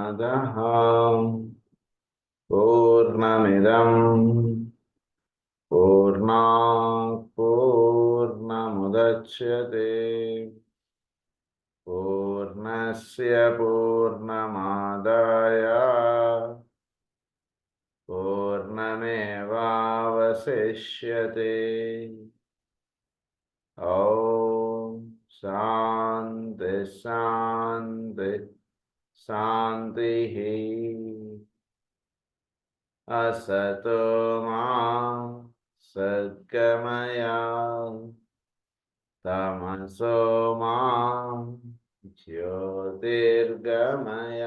पूर्णमदः पूर्णमिदं पूर्णात् पूर्णमुदच्यते पूर्णस्य पूर्णमादाय पूर्णमेवावशिष्यते। ॐ शान्ति शान्ति शान्तिः। असतो मा सद्गमय तमसो मा ज्योतिर्गमय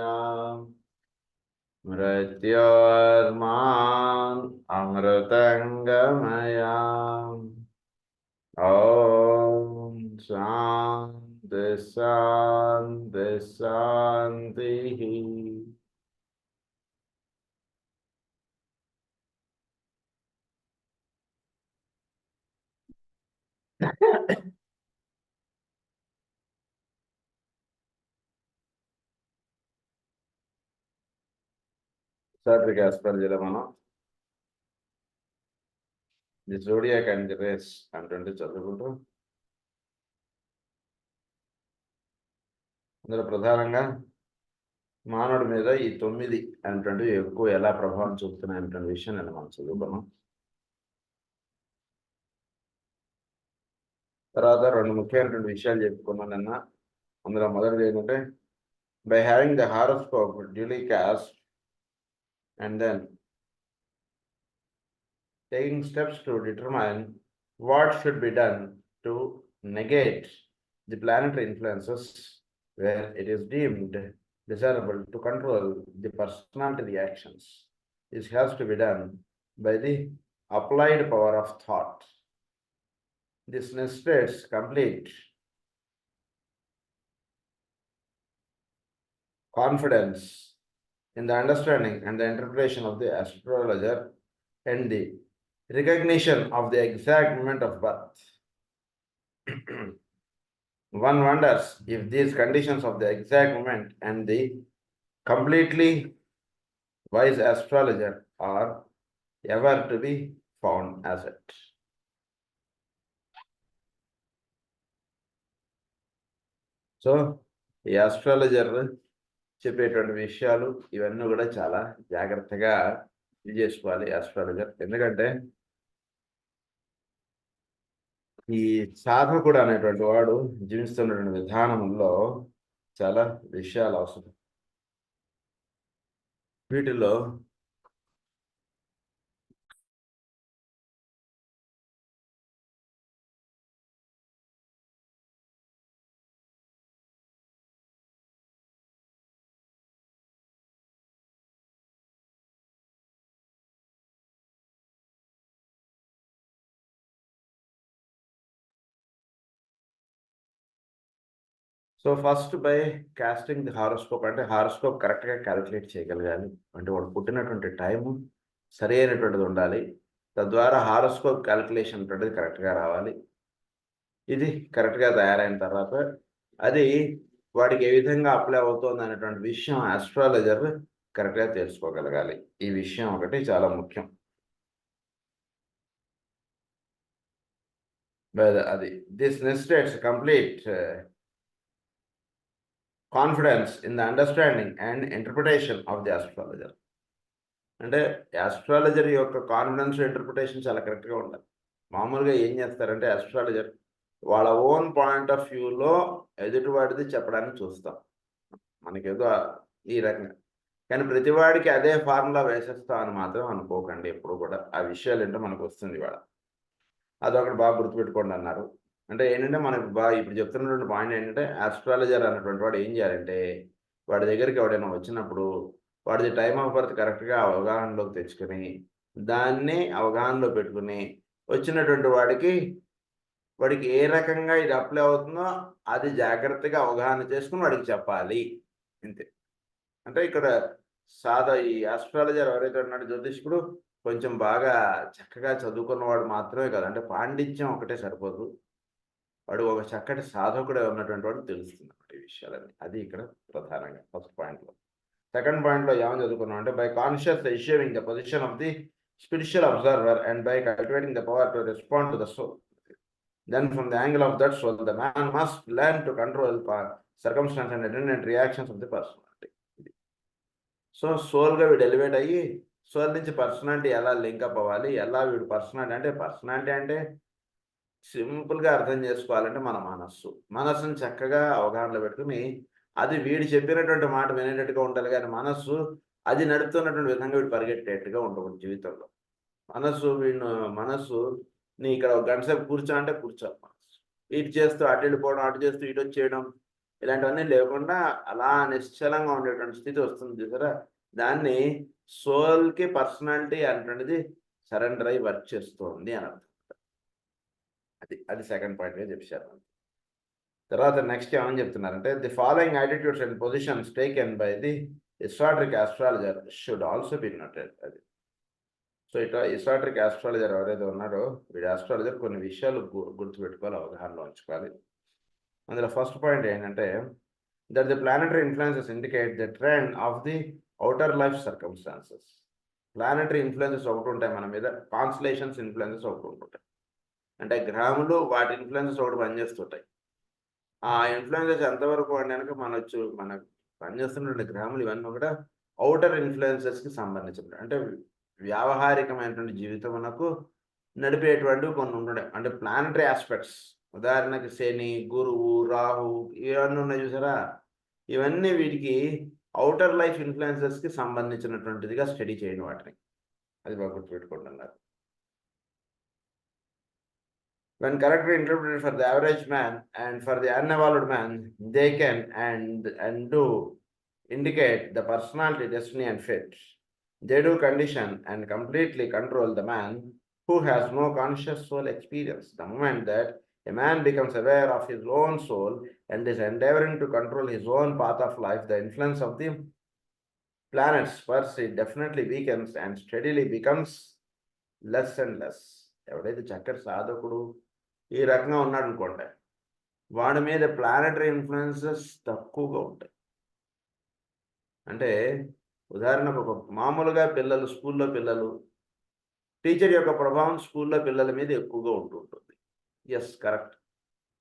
मृत्योर्माम् अमृतङ्गमय। ॐ शान्ति शान्ति शान्तिः। సాత్విక ఆస్పర్జల మనం the zodiac and the rays అంటే చదువుకుంటూ అందులో ప్రధానంగా మానవుడి మీద ఈ 9 అనేటువంటివి ఎక్కువ ఎలా ప్రభావం చూపుతున్నాయి అనేటువంటి విషయం నేను మనం చదువుకున్నాం. తర్వాత 2 ముఖ్యమైనటువంటి విషయాలు చెప్పుకున్నాను నిన్న. అందులో మొదటిది ఏంటంటే by having the horoscope duly cost and then taking steps to determine what should be done to negate the planetary influences where it is deemed desirable to control the personality reactions. This has to be done by the applied power of thought. This necessitates complete confidence in the understanding and the interpretation of the astrologer and the recognition of the exact moment of birth. One wonders if these conditions of the exact moment and the completely wise astrologer are ever to be found as it. So ఈ astrologer చెప్పేటువంటి విషయాలు ఇవన్నీ కూడా చాలా జాగ్రత్తగా ఇది చేసుకోవాలి astrologer. ఎందుకంటే ఈ సాధకుడు అనేటువంటి వాడు జీవిస్తున్నటువంటి విధానంలో చాలా విషయాలు అవసరం. వీటిలో so first by casting the horoscope అంటే హారోస్కోప్ కరెక్ట్గా క్యాలిక్యులేట్ చేయగలగాలి. అంటే వాడు పుట్టినటువంటి టైము సరి అయినటువంటిది ఉండాలి. తద్వారా హారోస్కోప్ క్యాలిక్యులేషన్ అనేటువంటిది కరెక్ట్గా రావాలి. ఇది కరెక్ట్గా తయారైన తర్వాత అది వాడికి ఏ విధంగా అప్లై అవుతుంది అనేటువంటి విషయం ఆస్ట్రాలజర్ కరెక్ట్గా తెలుసుకోగలగాలి. ఈ విషయం ఒకటి చాలా ముఖ్యం. అది this necessitates complete confidence in the understanding and interpretation of the astrologer. అంటే ఆస్ట్రాలజర్ యొక్క కాన్ఫిడెన్స్ ఇంటర్ప్రిటేషన్ చాలా కరెక్ట్గా ఉండాలి. మామూలుగా ఏం చేస్తారంటే ఆస్ట్రాలజర్ వాళ్ళ ఓన్ పాయింట్ ఆఫ్ వ్యూలో ఎదుటివాడిది చెప్పడానికి చూస్తాం, మనకేదో ఈ రకంగా. కానీ ప్రతివాడికి అదే ఫార్ములా వేసేస్తాం అని మాత్రం అనుకోకండి ఎప్పుడు కూడా. ఆ విషయాలు ఏంటో మనకు వస్తుంది ఇవాళ. అదొకటి బాగా గుర్తుపెట్టుకోండి అన్నారు. అంటే ఏంటంటే మనకు బాగా ఇప్పుడు చెప్తున్నటువంటి పాయింట్ ఏంటంటే ఆస్ట్రాలజర్ అన్నటువంటి వాడు ఏం చేయాలంటే వాడి దగ్గరికి ఎవడైనా వచ్చినప్పుడు వాడిది టైమ్ ఆఫ్ బర్త్ కరెక్ట్గా అవగాహనలోకి తెచ్చుకొని దాన్ని అవగాహనలో పెట్టుకుని వచ్చినటువంటి వాడికి ఏ రకంగా ఇది అప్లై అవుతుందో అది జాగ్రత్తగా అవగాహన చేసుకుని వాడికి చెప్పాలి అంతే. అంటే ఇక్కడ ఈ ఆస్ట్రాలజర్ ఎవరైతే ఉన్నాడు జ్యోతిష్కుడు కొంచెం బాగా చక్కగా చదువుకున్నవాడు మాత్రమే కాదు, అంటే పాండిత్యం ఒకటే సరిపోదు, వాడు ఒక చక్కటి సాధకుడే ఉన్నటువంటి వాడు తెలుస్తుంది అన్నమాట ఈ విషయాలన్నీ. అది ఇక్కడ ప్రధానంగా ఫస్ట్ పాయింట్లో. సెకండ్ పాయింట్లో ఏమని చదువుకున్నాం అంటే, by conscious assuming the position of the spiritual observer and by cultivating the power to respond to the soul. Then from the angle of that soul the man must learn to control circumstance and attendant reactions of the personality. So సోల్గా వీడు elevate అయ్యి soul నుంచి personality ఎలా link up అవ్వాలి, ఎలా వీడు personality అంటే సింపుల్గా అర్థం చేసుకోవాలంటే మన మనస్సుని చక్కగా అవగాహనలో పెట్టుకుని అది వీడు చెప్పినటువంటి మాట వినేటట్టుగా ఉండాలి, కానీ మనస్సు అది నడుపుతున్నటువంటి విధంగా వీడు పరిగెట్టేట్టుగా ఉండకూడదు జీవితంలో. మనస్సు నీ ఇక్కడ ఒక గంట సేపు కూర్చోాలంటే కూర్చోాలి. మనస్సు ఇటు చేస్తూ అటు వెళ్ళిపోవడం, అటు చేస్తూ ఇటు వచ్చేయడం, ఇలాంటివన్నీ లేకుండా అలా నిశ్చలంగా ఉండేటువంటి స్థితి వస్తుంది చూసారా, దాన్ని సోల్కి పర్సనాలిటీ అనేటువంటిది సరెండర్ అయ్యి వర్క్ చేస్తుంది అని అర్థం. అది సెకండ్ పాయింట్గా చెప్పారు. తర్వాత నెక్స్ట్ ఏమని చెప్తున్నారంటే, the following attitudes and positions taken by the esoteric astrologer should also be noted. అది సో ఇట్లా ఎస్ట్రాటరిక్ ఆస్ట్రాలజర్ ఎవరైతే ఉన్నారో వీడి ఆస్ట్రాలజర్ కొన్ని విషయాలు గుర్తుపెట్టుకోవాలి, అవగాహనలో ఉంచుకోవాలి. అందులో ఫస్ట్ పాయింట్ ఏంటంటే, that the planetary influences indicate the trend of the outer life circumstances. Planetary influences ఒకటి ఉంటాయి మన మీద, కాన్స్టలేషన్స్ ఇన్ఫ్లుయెన్సెస్ ఒకటి ఉంటాయి. అంటే గ్రహములు వాటి ఇన్ఫ్లుయెన్సెస్ ఒకటి పనిచేస్తుంటాయి. ఆ ఇన్ఫ్లుయెన్సెస్ ఎంతవరకు అంటే మనకు పనిచేస్తున్నటువంటి గ్రహములు ఇవన్నీ కూడా అవుటర్ ఇన్ఫ్లుయెన్సెస్కి సంబంధించినవి. అంటే వ్యావహారికమైనటువంటి జీవితమునకు నడిపేటువంటి కొన్ని ఉంటాయి. అంటే ప్లానటరీ ఆస్పెక్ట్స్, ఉదాహరణకి శని, గురువు, రాహు ఇవన్నీ ఉన్నాయి చూసారా, ఇవన్నీ వీటికి అవుటర్ లైఫ్ ఇన్ఫ్లుయెన్సెస్కి సంబంధించినటువంటిదిగా స్టడీ చేయండి వాటిని. అది బాగా గుర్తుపెట్టుకుంటున్నారు. When correctly interpreted for the average man and for the unevolved man, they can and do indicate the personality, destiny and fate. They do condition and completely control the man who has no conscious soul experience. The moment that a man becomes aware of his own soul and is endeavoring to control his own path of life, the influence of the planets first it definitely weakens and steadily becomes less and less. ఎవడైతే చక్కటి సాధకుడు ఈ రకంగా ఉన్నాడు అనుకోండి, వాడి మీద planetary influences తక్కువగా ఉంటాయి. అంటే ఉదాహరణకు ఒక మామూలుగా స్కూల్లో పిల్లలు టీచర్ యొక్క ప్రభావం స్కూల్లో పిల్లల మీద ఎక్కువగా ఉంటుంటుంది. Yes, correct.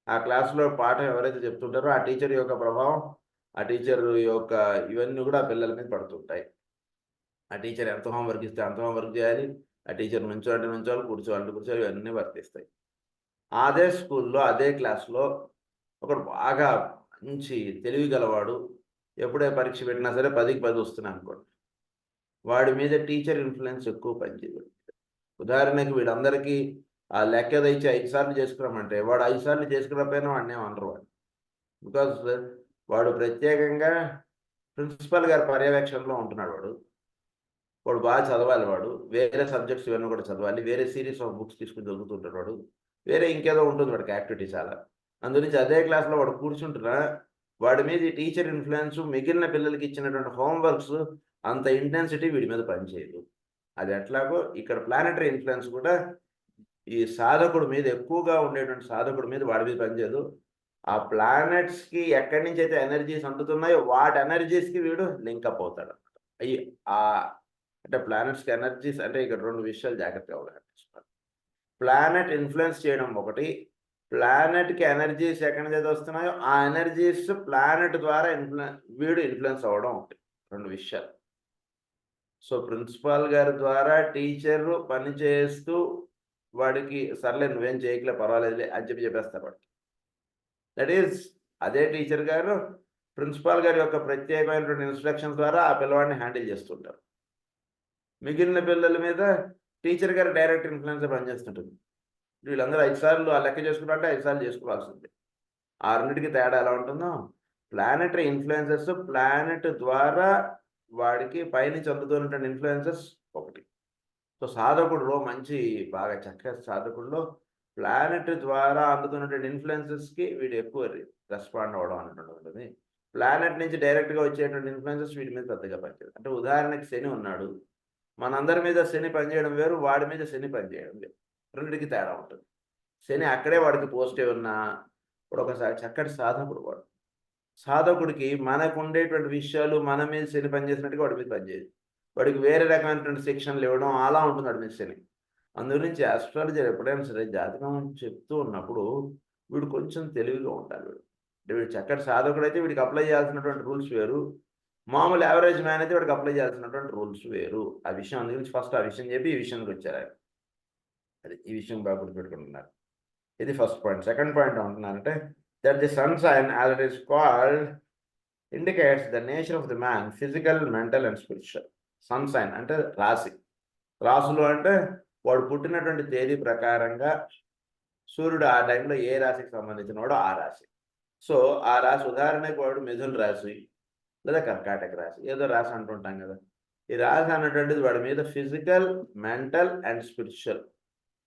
ఆ క్లాస్లో పాఠం ఎవరైతే చెప్తుంటారో ఆ టీచర్ యొక్క ప్రభావం, ఆ టీచర్ యొక్క ఇవన్నీ కూడా ఆ పిల్లల మీద పడుతుంటాయి. ఆ టీచర్ ఎంత హోంవర్క్ ఇస్తే అంత హోంవర్క్ చేయాలి, ఆ టీచర్ నుంచోవాలి, కూర్చోవాలి, ఇవన్నీ వర్తిస్తాయి. అదే స్కూల్లో అదే క్లాస్లో ఒకడు బాగా మంచి తెలివి గలవాడు, ఎప్పుడే పరీక్ష పెట్టినా సరే 10కి 10 వస్తున్నాయి అనుకోండి, వాడి మీద టీచర్ ఇన్ఫ్లుయెన్స్ ఎక్కువ పనిచేయదు. ఉదాహరణకి వీడందరికీ ఆ లెక్క తెచ్చి 5 సార్లు చేసుకున్నామంటే వాడు 5 సార్లు చేసుకున్నపోయినా వాడిని ఏమనరు వాడు. బికాజ్ వాడు ప్రత్యేకంగా ప్రిన్సిపల్ గారి పర్యవేక్షణలో ఉంటున్నాడు. వాడు బాగా చదవాలి, వాడు వేరే సబ్జెక్ట్స్ ఇవన్నీ కూడా చదవాలి, వేరే సిరీస్ ఆఫ్ బుక్స్ తీసుకుని చదువుతుంటాడు, వాడు వేరే ఇంకేదో ఉంటుంది వాడికి యాక్టివిటీ చాలా. అందుగురించి అదే క్లాస్లో వాడు కూర్చుంటున్నా వాడి మీద ఈ టీచర్ ఇన్ఫ్లుయెన్స్ మిగిలిన పిల్లలకి ఇచ్చినటువంటి హోంవర్క్స్ అంత ఇంటెన్సిటీ వీడి మీద పనిచేయదు. అది ఎట్లాగో ఇక్కడ ప్లానటరీ ఇన్ఫ్లుయెన్స్ కూడా ఈ సాధకుడు మీద ఎక్కువగా ఉండేటువంటి సాధకుడి మీద వాడి మీద పనిచేయదు. ఆ ప్లానెట్స్కి ఎక్కడి నుంచి అయితే ఎనర్జీస్ అందుతున్నాయో వాటి ఎనర్జీస్కి వీడు లింకప్ అవుతాడు అనమాట. అంటే ప్లానెట్స్కి ఎనర్జీస్ అంటే ఇక్కడ 2 విషయాలు జాగ్రత్తగా అవగాహన. ప్లానెట్ ఇన్ఫ్లుయెన్స్ చేయడం ఒకటి, ప్లానెట్కి ఎనర్జీస్ ఎక్కడి నుంచి అయితే వస్తున్నాయో ఆ ఎనర్జీస్ ప్లానెట్ ద్వారా వీడు ఇన్ఫ్లుయెన్స్ అవ్వడం ఒకటి, 2 విషయాలు. సో ప్రిన్సిపాల్ గారి ద్వారా టీచర్ పని చేస్తూ వాడికి సర్లే నువ్వేం చేయకలే పర్వాలేదులే అని చెప్పేస్తారు వాడికి. దట్ ఈజ్ అదే టీచర్ గారు ప్రిన్సిపాల్ గారి యొక్క ప్రత్యేకమైనటువంటి ఇన్స్ట్రక్షన్స్ ద్వారా ఆ పిల్లవాడిని హ్యాండిల్ చేస్తుంటారు. మిగిలిన పిల్లల మీద టీచర్ గారు డైరెక్ట్ ఇన్ఫ్లుయెన్స్ పనిచేస్తుంటుంది. వీళ్ళందరూ 5 సార్లు ఆ లెక్క చేసుకున్నారంటే 5 సార్లు చేసుకోవాల్సిందే. ఆ రెండింటికి తేడా ఎలా ఉంటుందో, ప్లానటరీ ఇన్ఫ్లుయెన్సెస్ ప్లానెట్ ద్వారా వాడికి పైనుంచి అందుతున్నటువంటి ఇన్ఫ్లుయెన్సెస్ ఒకటి. సో సాధకుడులో మంచి బాగా చక్కటి సాధకుడిలో ప్లానెట్ ద్వారా అందుతున్నటువంటి ఇన్ఫ్లుయెన్సెస్కి వీడు ఎక్కువ రెస్పాండ్ అవ్వడం అనేటువంటిది. ప్లానెట్ నుంచి డైరెక్ట్గా వచ్చేటువంటి ఇన్ఫ్లుయెన్సెస్ వీడి మీద పెద్దగా పనిచేయదు. అంటే ఉదాహరణకి శని ఉన్నాడు, మనందరి మీద శని పనిచేయడం వేరు, వాడి మీద శని పనిచేయడం వేరు, రెండింటికి తేడా ఉంటుంది. శని అక్కడే వాడికి పాజిటివ్ ఉన్నా ఇప్పుడు ఒకసారి చక్కటి సాధకుడు వాడు సాధకుడికి మనకు ఉండేటువంటి విషయాలు మన మీద శని పనిచేసినట్టుగా వాడి మీద పనిచేయదు. వాడికి వేరే రకమైనటువంటి శిక్షణలు ఇవ్వడం అలా ఉంటుంది వాడి మీద శని. అందుగురించి ఆస్ట్రాలజర్ ఎప్పుడైనా సరే జాతకం చెప్తూ ఉన్నప్పుడు వీడు కొంచెం తెలివిగా ఉండాలి. వీడు చక్కటి సాధకుడైతే వీడికి అప్లై చేయాల్సినటువంటి రూల్స్ వేరు. మామూలు యావరేజ్ మ్యాన్ అయితే వాడికి అప్లై చేయాల్సినటువంటి రూల్స్ వేరు. ఆ విషయం అందుగురించి ఫస్ట్ ఆ విషయం చెప్పి ఈ విషయానికి వచ్చారు ఆయన. అది ఈ విషయం బాగా గుర్తుపెట్టుకుంటున్నారు. ఇది ఫస్ట్ పాయింట్. సెకండ్ పాయింట్ ఏమంటున్నారంటే that the sun sign as it is called indicates the nature of the man physical, mental and spiritual. Sun sign అంటే రాశి. రాసులు అంటే వాడు పుట్టినటువంటి తేదీ ప్రకారంగా సూర్యుడు ఆ టైంలో ఏ రాశికి సంబంధించిన వాడో ఆ రాశి. సో ఆ రాశి ఉదాహరణకు వాడు మిథున రాశి లేదా కర్కాటక రాశి ఏదో రాశి అంటుంటాం కదా. ఈ రాశి అన్నటువంటిది వాడి మీద ఫిజికల్, మెంటల్ అండ్ స్పిరిచువల్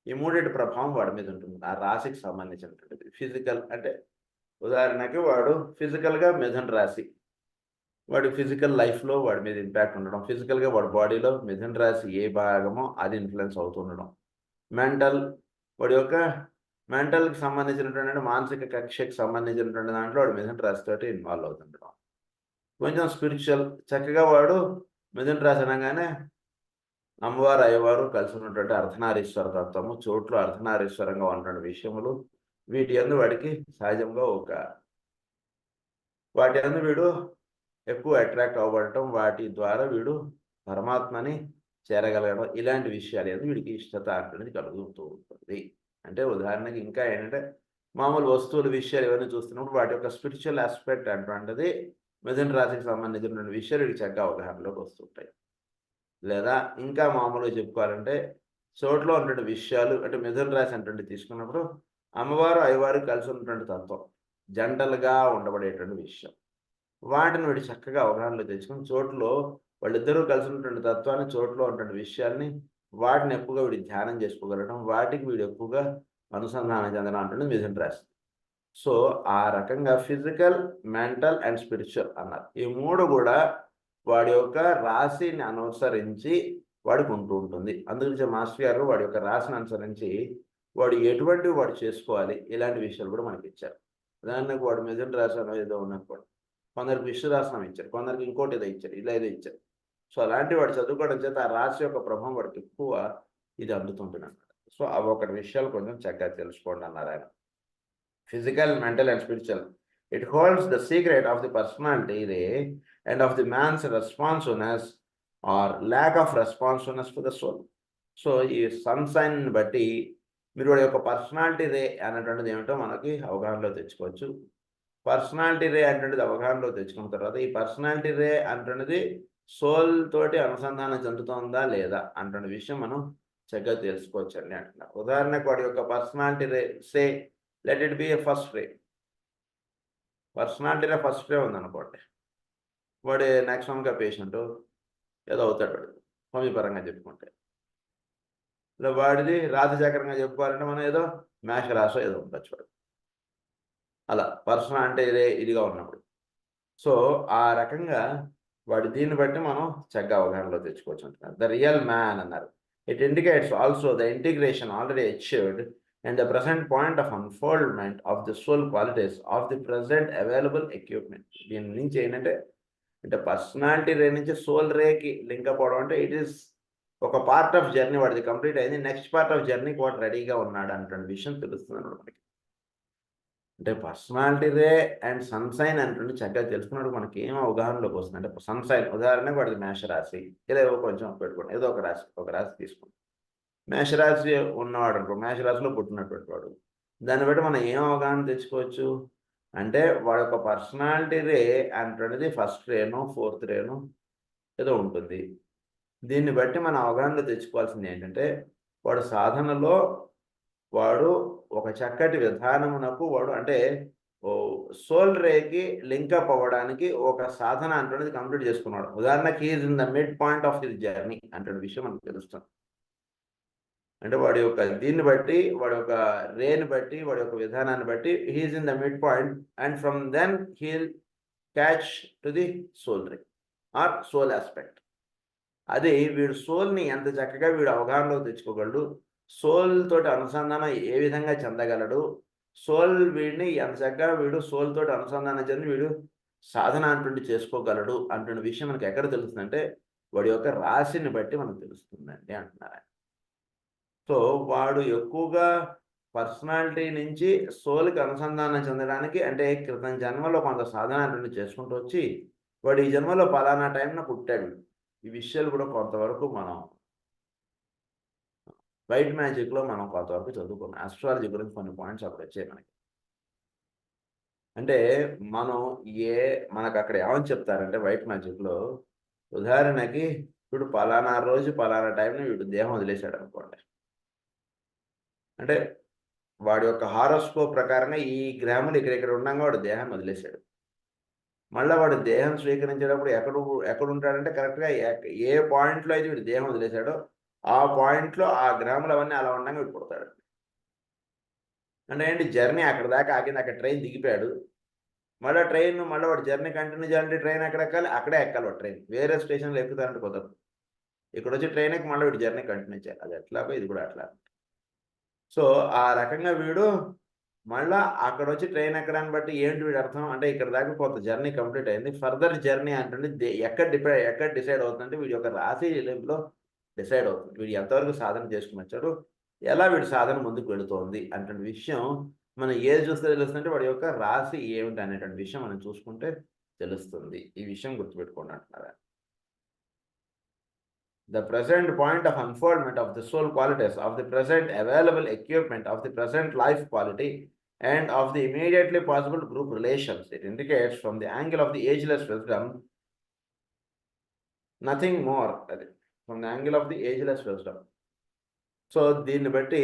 ఈ మూడింటి ప్రభావం వాడి మీద ఉంటుంది. ఆ రాశికి సంబంధించినటువంటిది. ఫిజికల్ అంటే ఉదాహరణకి వాడు ఫిజికల్గా మిథున రాశి, వాడి ఫిజికల్ లైఫ్లో వాడి మీద ఇంపాక్ట్ ఉండడం, ఫిజికల్గా వాడి బాడీలో మిథున రాశి ఏ భాగమో అది ఇన్ఫ్లుయెన్స్ అవుతుండడం. మెంటల్ వాడి యొక్క మెంటల్కి సంబంధించినటువంటి మానసిక కక్షకి సంబంధించినటువంటి దాంట్లో వాడు మిథున రాశితోటి ఇన్వాల్వ్ అవుతుండడం. కొంచెం స్పిరిచువల్ చక్కగా వాడు మిథున రాశి అనగానే అమ్మవారు అయ్యవారు కలిసి ఉన్నటువంటి అర్ధనారీశ్వర తత్వము, చోట్లు అర్ధనారీశ్వరంగా ఉన్నటువంటి విషయములు వీటి యందు వాడికి సహజంగా వాటి యందు వీడు ఎక్కువ అట్రాక్ట్ అవ్వబడటం, వాటి ద్వారా వీడు పరమాత్మని చేరగలగడం, ఇలాంటి విషయాలు యందు వీడికి ఇష్టత అనేది కలుగుతూ ఉంటుంది. అంటే ఉదాహరణకి ఇంకా ఏంటంటే మామూలు వస్తువుల విషయాలు ఇవన్నీ చూస్తున్నప్పుడు వాటి యొక్క స్పిరిచువల్ ఆస్పెక్ట్ అటువంటిది మిథున రాశికి సంబంధించినటువంటి విషయాలు వీడికి చక్కగా అవగాహనలోకి వస్తుంటాయి. లేదా ఇంకా మామూలుగా చెప్పుకోవాలంటే చోట్లో ఉన్నటువంటి విషయాలు అంటే మిథున రాశి అంటే తీసుకున్నప్పుడు అమ్మవారు అయ్యవారు కలిసి ఉన్నటువంటి తత్వం, జంటలుగా ఉండబడేటువంటి విషయం, వాటిని వీడు చక్కగా అవగాహనలో తెచ్చుకుని చోట్లో వాళ్ళిద్దరూ కలిసి ఉన్నటువంటి తత్వాన్ని, చోట్లో ఉన్నటువంటి విషయాల్ని వాటిని ఎక్కువగా వీడు ధ్యానం చేసుకోగలగడం, వాటికి వీడు ఎక్కువగా అనుసంధానం చెందడం అంటుంది మిథున రాశి. సో ఆ రకంగా ఫిజికల్, మెంటల్ అండ్ స్పిరిచువల్ అన్నారు. ఈ మూడు కూడా వాడి యొక్క రాశిని అనుసరించి వాడికి ఉంటూ ఉంటుంది. అందుగురించి మాస్టర్ గారు వాడి యొక్క రాశిని అనుసరించి వాడు ఎటువంటివి వాడు చేసుకోవాలి ఇలాంటి విషయాలు కూడా మనకి ఇచ్చారు. ఉదాహరణకు వాడు మిథున రాశి అనేది ఏదో ఉన్నప్పుడు కొందరికి విశ్వరాశనం ఇచ్చారు, కొందరికి ఇంకోటి ఏదో ఇచ్చారు, ఇలా ఏదో ఇచ్చారు. సో అలాంటి వాడు చదువుకోవడం చేత ఆ రాశి యొక్క ప్రభావం వాడికి ఎక్కువ ఇది అందుతుంటుంది అన్నమాట. సో అవి ఒకటి విషయాలు కొంచెం చక్కగా తెలుసుకోండి అన్నారు ఆయన. Physical, mental and spiritual. It holds the secret of the personality and of the man's responsiveness or lack of responsiveness to the soul. So ఈ సన్ సైన్ బట్టి మీరు వాడి యొక్క పర్సనాలిటీ రే అనేటువంటిది ఏమిటో మనకి అవగాహనలో తెచ్చుకోవచ్చు. పర్సనాలిటీ రే అనేటువంటిది అవగాహనలో తెచ్చుకున్న తర్వాత ఈ పర్సనాలిటీ రే అనేటువంటిది సోల్ తోటి అనుసంధానం చెందుతుందా లేదా అనే విషయం మనం చక్కగా తెలుసుకోవచ్చు అండి అంటున్నారు. ఉదాహరణకు వాడి యొక్క personality ray say let it be a first ray. పర్సనాలిటీలో ఫస్ట్ రే ఉందనుకోండి, వాడు నెక్స్ట్ వన్గా పేషెంట్ ఏదో అవుతాడు వాడు హోమియోపరంగా చెప్పుకుంటే. ఇలా వాడిది రాజచక్రంగా చెప్పుకోవాలంటే మనం ఏదో మేషరాశో ఏదో ఉండొచ్చు వాడు. అలా పర్సనాలిటీ ఇదిగా ఉన్నప్పుడు. సో ఆ రకంగా వాడి దీన్ని బట్టి మనం చక్కగా అవగాహనలో తెచ్చుకోవచ్చు అంటున్నారు. ద రియల్ మ్యాన్ అన్నారు. It indicates also the integration already achieved and the present point of unfoldment of the soul qualities of the present available equipment. దీని నుంచి ఏంటంటే అంటే పర్సనాలిటీ రే నుంచి సోల్ రేకి లింక్ అవ్వడం అంటే ఇట్ ఈస్ ఒక పార్ట్ ఆఫ్ జర్నీ, వాడిది కంప్లీట్ అయింది, నెక్స్ట్ పార్ట్ ఆఫ్ జర్నీకి వాడు రెడీగా ఉన్నాడు అన్నటువంటి విషయం తెలుస్తుంది అన్నమాట మనకి. అంటే personality ray and sun sign అంటే చక్కగా తెలుసుకున్నప్పుడు మనకి ఏం అవగాహనలోకి వస్తుంది అంటే సన్ సైన్ ఉదాహరణకు వాడిది మేషరాశి, ఇలా ఏదో కొంచెం పెట్టుకోండి, ఏదో ఒక రాశి తీసుకోండి. మేషరాశి ఉన్నవాడు అనుకో, మేషరాశిలో పుట్టినటువంటి వాడు, దాన్ని బట్టి మనం ఏం అవగాహన తెచ్చుకోవచ్చు అంటే వాడి యొక్క పర్సనాలిటీ రే అనేటువంటిది ఫస్ట్ రేనో ఫోర్త్ రేనో ఏదో ఉంటుంది. దీన్ని బట్టి మనం అవగాహనలో తెచ్చుకోవాల్సింది ఏంటంటే వాడు సాధనలో వాడు ఒక చక్కటి విధానమునకు వాడు అంటే సోల్ రేకి లింకప్ అవ్వడానికి ఒక సాధన అంటున్నది కంప్లీట్ చేసుకున్నాడు. ఉదాహరణకి is in the mid point of his journey అంటే విషయం మనకు తెలుస్తుంది. అంటే వాడి యొక్క దీన్ని బట్టి వాడి యొక్క రేని బట్టి వాడి యొక్క విధానాన్ని బట్టి he is in the mid point and from then he'll catch to the soul ray or soul aspect. అది వీడు సోల్ని ఎంత చక్కగా వీడు అవగాహనలోకి తెచ్చుకోగలడు, సోల్ తోటి అనుసంధానం ఏ విధంగా చెందగలడు, సోల్ వీడిని ఎంత చక్కగా వీడు సోల్ తోటి అనుసంధానం చెంది వీడు సాధన అంటుండి చేసుకోగలడు అంటున్న విషయం మనకి ఎక్కడ తెలుస్తుందంటే వాడి యొక్క రాశిని బట్టి మనకు తెలుస్తుందండి అంటున్నారు ఆయన. సో వాడు ఎక్కువగా పర్సనాలిటీ నుంచి సోల్కి అనుసంధానం చెందడానికి అంటే క్రితం జన్మలో కొంత సాధన అంటుండి చేసుకుంటూ వచ్చి వాడు ఈ జన్మలో పలానా టైంన పుట్టాడు. ఈ విషయాలు కూడా కొంతవరకు మనం వైట్ మ్యాజిక్లో మనం కొంతవరకు చదువుకున్నాం. ఆస్ట్రాలజీ గురించి కొన్ని పాయింట్స్ అప్పుడు వచ్చాయి మనకి. అంటే మనం మనకు అక్కడ ఏమని చెప్తారంటే వైట్ మ్యాజిక్లో ఉదాహరణకి ఇప్పుడు పలానా రోజు పలానా టైంలో వీడు దేహం వదిలేశాడు అనుకోండి. అంటే వాడి యొక్క హారోస్కోప్ ప్రకారంగా ఈ గ్రాములు ఇక్కడ ఉండగా వాడు దేహాన్ని వదిలేశాడు. మళ్ళీ వాడు దేహం స్వీకరించేటప్పుడు ఎక్కడ ఉంటాడంటే కరెక్ట్గా ఏ పాయింట్లో అయితే వీడు దేహం వదిలేశాడో ఆ పాయింట్లో ఆ గ్రాములు అవన్నీ అలా ఉండగా వీడు పుడతాడు. అంటే ఏంటి జర్నీ అక్కడ దాకా ఆగింది, అక్కడ ట్రైన్ దిగిపోయాడు. మళ్ళీ వాడు జర్నీ కంటిన్యూ చేయాలంటే ట్రైన్ ఎక్కడ ఎక్కాలి? అక్కడే ఎక్కాలి వాడు ట్రైన్. వేరే స్టేషన్‌లో ఎక్కుతారంటే కుదరదు. ఇక్కడొచ్చి ట్రైన్ ఎక్కి మళ్ళీ వీడు జర్నీ కంటిన్యూ చేయాలి. అది ఎట్లాగో ఇది కూడా అట్లా. సో ఆ రకంగా వీడు మళ్ళా అక్కడొచ్చి ట్రైన్ ఎక్కడాన్ని బట్టి ఏంటి వీడి అర్థం అంటే ఇక్కడ దాకా కొంత జర్నీ కంప్లీట్ అయింది. ఫర్దర్ జర్నీ అంటే ఎక్కడ డిసైడ్ అవుతుందంటే వీడి యొక్క రాశిలో డిసైడ్ అవుతుంది. వీడు ఎంతవరకు సాధన చేసుకుని వచ్చాడు, ఎలా వీడి సాధన ముందుకు వెళుతోంది అటువంటి విషయం మనం ఏది చూస్తే తెలుస్తుందంటే వాడి యొక్క రాశి ఏమిటి అనేటువంటి విషయం మనం చూసుకుంటే తెలుస్తుంది. ఈ విషయం గుర్తుపెట్టుకోండి అంటున్నారు. The present point of unfoldment of the soul qualities, of the present available equipment, of the present life quality, and of the immediately possible group relations. It indicates from the angle of the ageless wisdom, nothing more. From the angle of the ageless wisdom. So దీన్ని బట్టి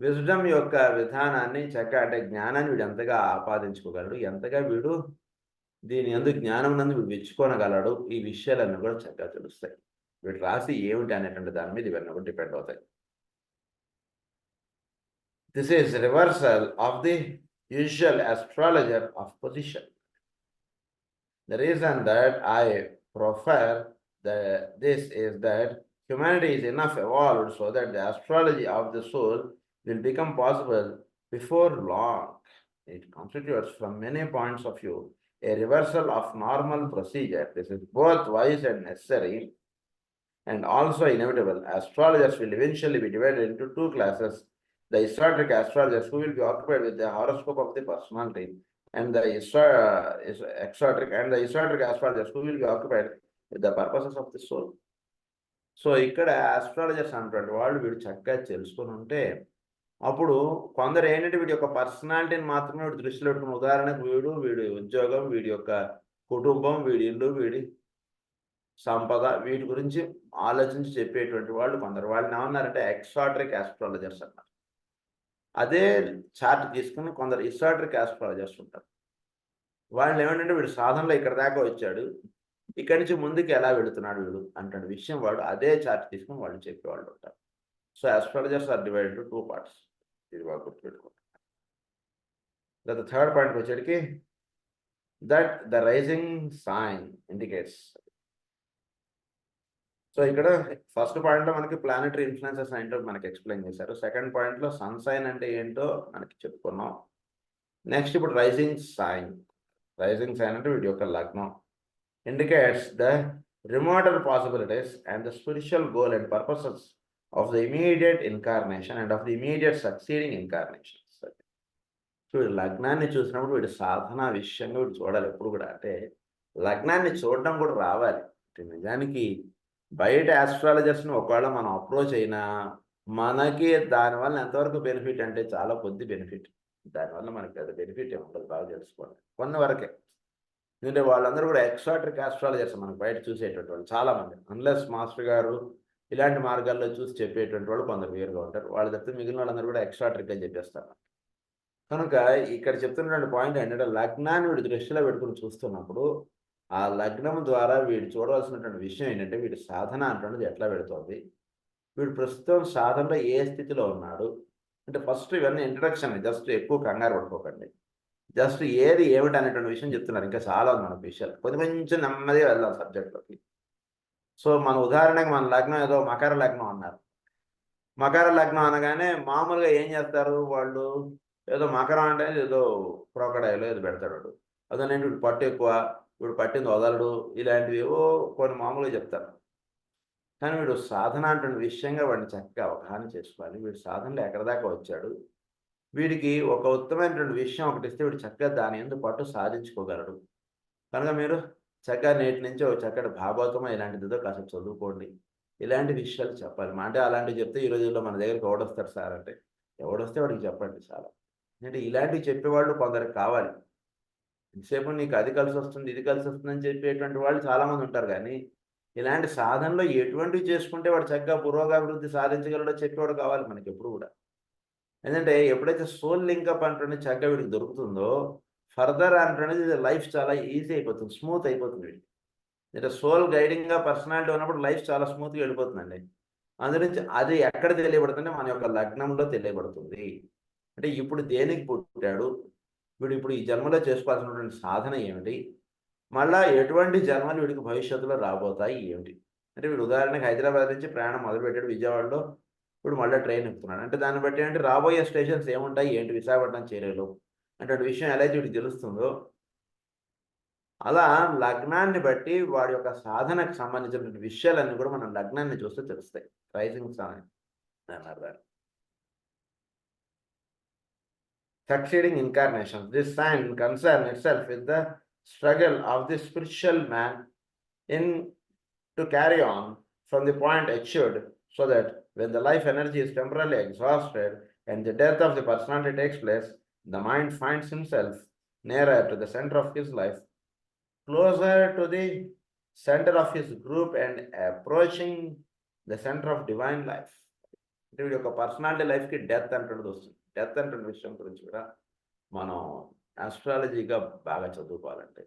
wisdom యొక్క విధానాన్ని అంటే జ్ఞానాన్ని వీడు ఎంతగా ఆపాదించుకోగలడు, ఎంతగా వీడు దీని యందు జ్ఞానం నందు వీడు మెచ్చుకోనగలడు, ఈ విషయాలన్నీ కూడా చక్కగా తెలుస్తాయి. వీటి రాశి ఏమిటి అనేటువంటి దాని మీద ఇవన్నీ కూడా డిపెండ్ అవుతాయి. This is reversal of the usual astrologer of position. The reason that I prefer this is that humanity is enough evolved so that the astrology of the soul will become possible before long. It constitutes from many points of view a reversal of normal procedure. This is both wise and necessary and also inevitable. Astrologers will eventually be divided into two classes: the esoteric astrologers who will be occupied with the horoscope of the personality, and the exoteric astrologers who will be occupied with the purposes of the soul. So ఇక్కడ astrologers అన్నటువంటి వాళ్ళు వీడు చక్కగా తెలుసుకొని ఉంటే అప్పుడు కొందరు ఏంటంటే వీడి యొక్క పర్సనాలిటీని మాత్రమే వీడు దృష్టిలో పెట్టుకుని, ఉదాహరణకు వీడి ఉద్యోగం, వీడి యొక్క కుటుంబం, వీడి ఇల్లు, వీడి సంపద, వీటి గురించి ఆలోచించి చెప్పేటువంటి వాళ్ళు కొందరు. వాళ్ళని ఏమన్నారంటే ఎక్సాట్రిక్ ఆస్ట్రాలజర్స్ అన్నారు. అదే చార్ట్ తీసుకుని కొందరు ఇసాట్రిక్ ఆస్ట్రాలజర్స్ ఉంటారు. వాళ్ళు ఏమంటే వీడు సాధనలో ఇక్కడ దాకా వచ్చాడు, ఇక్కడి నుంచి ముందుకు ఎలా వెళుతున్నాడు వీడు అంటే విషయం వాడు అదే చార్ట్ తీసుకుని వాళ్ళు చెప్పేవాళ్ళు ఉంటారు. So astrologers are divided to 2 parts. ఇది బాగా గుర్తుపెట్టుకుంటారు. ద థర్డ్ పాయింట్ వచ్చేటికి that the rising sign indicates. So ఇక్కడ ఫస్ట్ పాయింట్లో మనకి ప్లానెటరీ ఇన్ఫ్లుయెన్సెస్ ఏంటో మనకి ఎక్స్ప్లెయిన్ చేశారు. సెకండ్ పాయింట్లో సన్ సైన్ అంటే ఏంటో మనకి చెప్పుకున్నాం. నెక్స్ట్ ఇప్పుడు రైజింగ్ సైన్. రైజింగ్ సైన్ అంటే వీడి యొక్క లగ్నం indicates the remoter possibilities and the spiritual goal and purposes of the immediate incarnation and of the immediate succeeding incarnations. So వీడు లగ్నాన్ని చూసినప్పుడు వీడి సాధన విషయంగా వీడు చూడాలి ఎప్పుడు కూడా. అంటే లగ్నాన్ని చూడడం కూడా రావాలి. నిజానికి బయట ఆస్ట్రాలజర్స్ని ఒకవేళ మనం అప్రోచ్ అయినా మనకి దానివల్ల ఎంతవరకు బెనిఫిట్ అంటే చాలా కొద్ది బెనిఫిట్. దానివల్ల మనకి అది బెనిఫిట్ ఏమి ఉండదు, బాగా తెలుసుకోండి కొన్ని వరకే. ఎందుకంటే వాళ్ళందరూ కూడా ఎక్సాట్రిక్ ఆస్ట్రాలజర్స్ మనకు బయట చూసేటువంటి వాళ్ళు చాలామంది. అన్లెస్ మాస్టర్ గారు ఇలాంటి మార్గాల్లో చూసి చెప్పేటువంటి వాళ్ళు కొందరు వేరుగా ఉంటారు. వాళ్ళు తప్పితే మిగిలిన వాళ్ళందరూ కూడా ఎక్సాట్రిక్గా చెప్పేస్తారు. కనుక ఇక్కడ చెప్తున్నటువంటి పాయింట్ ఏంటంటే లగ్నాన్ని వీడి దృష్టిలో పెట్టుకుని చూస్తున్నప్పుడు ఆ లగ్నం ద్వారా వీడు చూడవలసినటువంటి విషయం ఏంటంటే వీడి సాధన అంటున్నది ఎట్లా పెడుతోంది, వీడు ప్రస్తుతం సాధనలో ఏ స్థితిలో ఉన్నాడు అంటే ఫస్ట్ ఇవన్నీ ఇంట్రడక్షన్, జస్ట్ ఎక్కువ కంగారు పడుకోకండి. జస్ట్ ఏది ఏమిటి అనేటువంటి విషయం చెప్తున్నారు. ఇంకా చాలా ఉంది మనకు విషయాలు, కొంచెం నెమ్మదిగా వెళ్దాం సబ్జెక్ట్లోకి. సో మన ఉదాహరణకి మన లగ్నం ఏదో మకర లగ్నం అన్నారు. మకర లగ్నం అనగానే మామూలుగా ఏం చేస్తారు వాళ్ళు, ఏదో మకరం అంటే ఏదో క్రోకడైలో ఏదో పెడతాడు. అదనంటే వీడు పట్టు ఎక్కువ, వీడు పట్టింది వదలడు, ఇలాంటివి ఏవో కొన్ని మామూలుగా చెప్తారు. కానీ వీడు సాధన అంటున్న విషయంగా వాడిని చక్కగా అవగాహన చేసుకోవాలి. వీడు సాధనలో ఎక్కడి దాకా వచ్చాడు. వీడికి ఒక ఉత్తమమైనటువంటి విషయం ఒకటిస్తే వీడు చక్కగా దాని యందు పట్టు సాధించుకోగలడు. కనుక మీరు చక్కగా నేటి నుంచి ఒక చక్కటి భాగవతమో ఇలాంటిదేదో కాసేపు చదువుకోండి. ఇలాంటి విషయాలు చెప్పాలి. అంటే అలాంటివి చెప్తే ఈ రోజుల్లో మన దగ్గరికి ఎవడొస్తాడు సార్ అంటే, ఎవడొస్తే వాడికి చెప్పండి చాలా. అంటే ఇలాంటివి చెప్పేవాళ్ళు కొందరికి కావాలి. ఇంతసేపు నీకు అది కలిసొస్తుంది, ఇది కలిసొస్తుందని చెప్పేటువంటి వాళ్ళు చాలామంది ఉంటారు గానీ, ఇలాంటి సాధనలో ఎటువంటివి చేసుకుంటే వాడు చక్కగా పురోగభివృద్ధి సాధించగలడో చెప్పేవాడు కావాలి మనకెప్పుడు గూడా. ఎందుకంటే ఎప్పుడైతే సోల్ లింకప్ అంటున్నది చక్కగా వీడికి దొరుకుతుందో, ఫర్దర్ అంటున్నది లైఫ్ చాలా ఈజీ అయిపోతుంది. స్మూత్ అయిపోతుంది వీడికి. అంటే సోల్ గైడింగ్‌గా పర్సనాలిటీ ఉన్నప్పుడు లైఫ్ చాలా స్మూత్‌గా వెళ్ళిపోతుందండి. అందునుంచి అది ఎక్కడ తెలియబడుతుందంటే మన యొక్క లగ్నంలో తెలియబడుతుంది. అంటే ఇప్పుడు దేనికి పుట్టాడు? వీడు ఇప్పుడు ఈ జన్మలో చేసుకోవాల్సినటువంటి సాధన ఏమిటి? మళ్ళా ఎటువంటి జన్మలు వీడికి భవిష్యత్తులో రాబోతాయి ఏమిటి? అంటే వీడు ఉదాహరణకి హైదరాబాద్ నుంచి ప్రయాణం మొదలుపెట్టాడు విజయవాడలో. ఇప్పుడు మళ్ళా ట్రైన్ ఎక్కుతున్నాడు. అంటే దాన్ని బట్టి ఏంటి రాబోయే స్టేషన్స్ ఏముంటాయి ఏంటి విశాఖపట్నం చేరేలోపు అటువంటి విషయం ఎలా అయితే వీడికి తెలుస్తుందో, అలా లగ్నాన్ని బట్టి వాడి యొక్క సాధనకు సంబంధించినటువంటి విషయాలన్నీ కూడా మనం లగ్నాన్ని చూస్తే తెలుస్తాయి. రైజింగ్ సన్ అన్నారు దాన్ని. Succeeding incarnations. This sign concern itself with the struggle of the spiritual man in to carry on from the point achieved, so that when the life energy is temporarily exhausted and the death of the personality takes place, the mind finds himself nearer to the center of his life, closer to the center of his group and approaching the center of divine life. అంటే వీడి యొక్క personality లైఫ్‌కి death అంటున్నది వస్తుంది. Death అంటున్న విషయం గురించి కూడా మనం ఆస్ట్రాలజీగా బాగా చదువుకోవాలండి.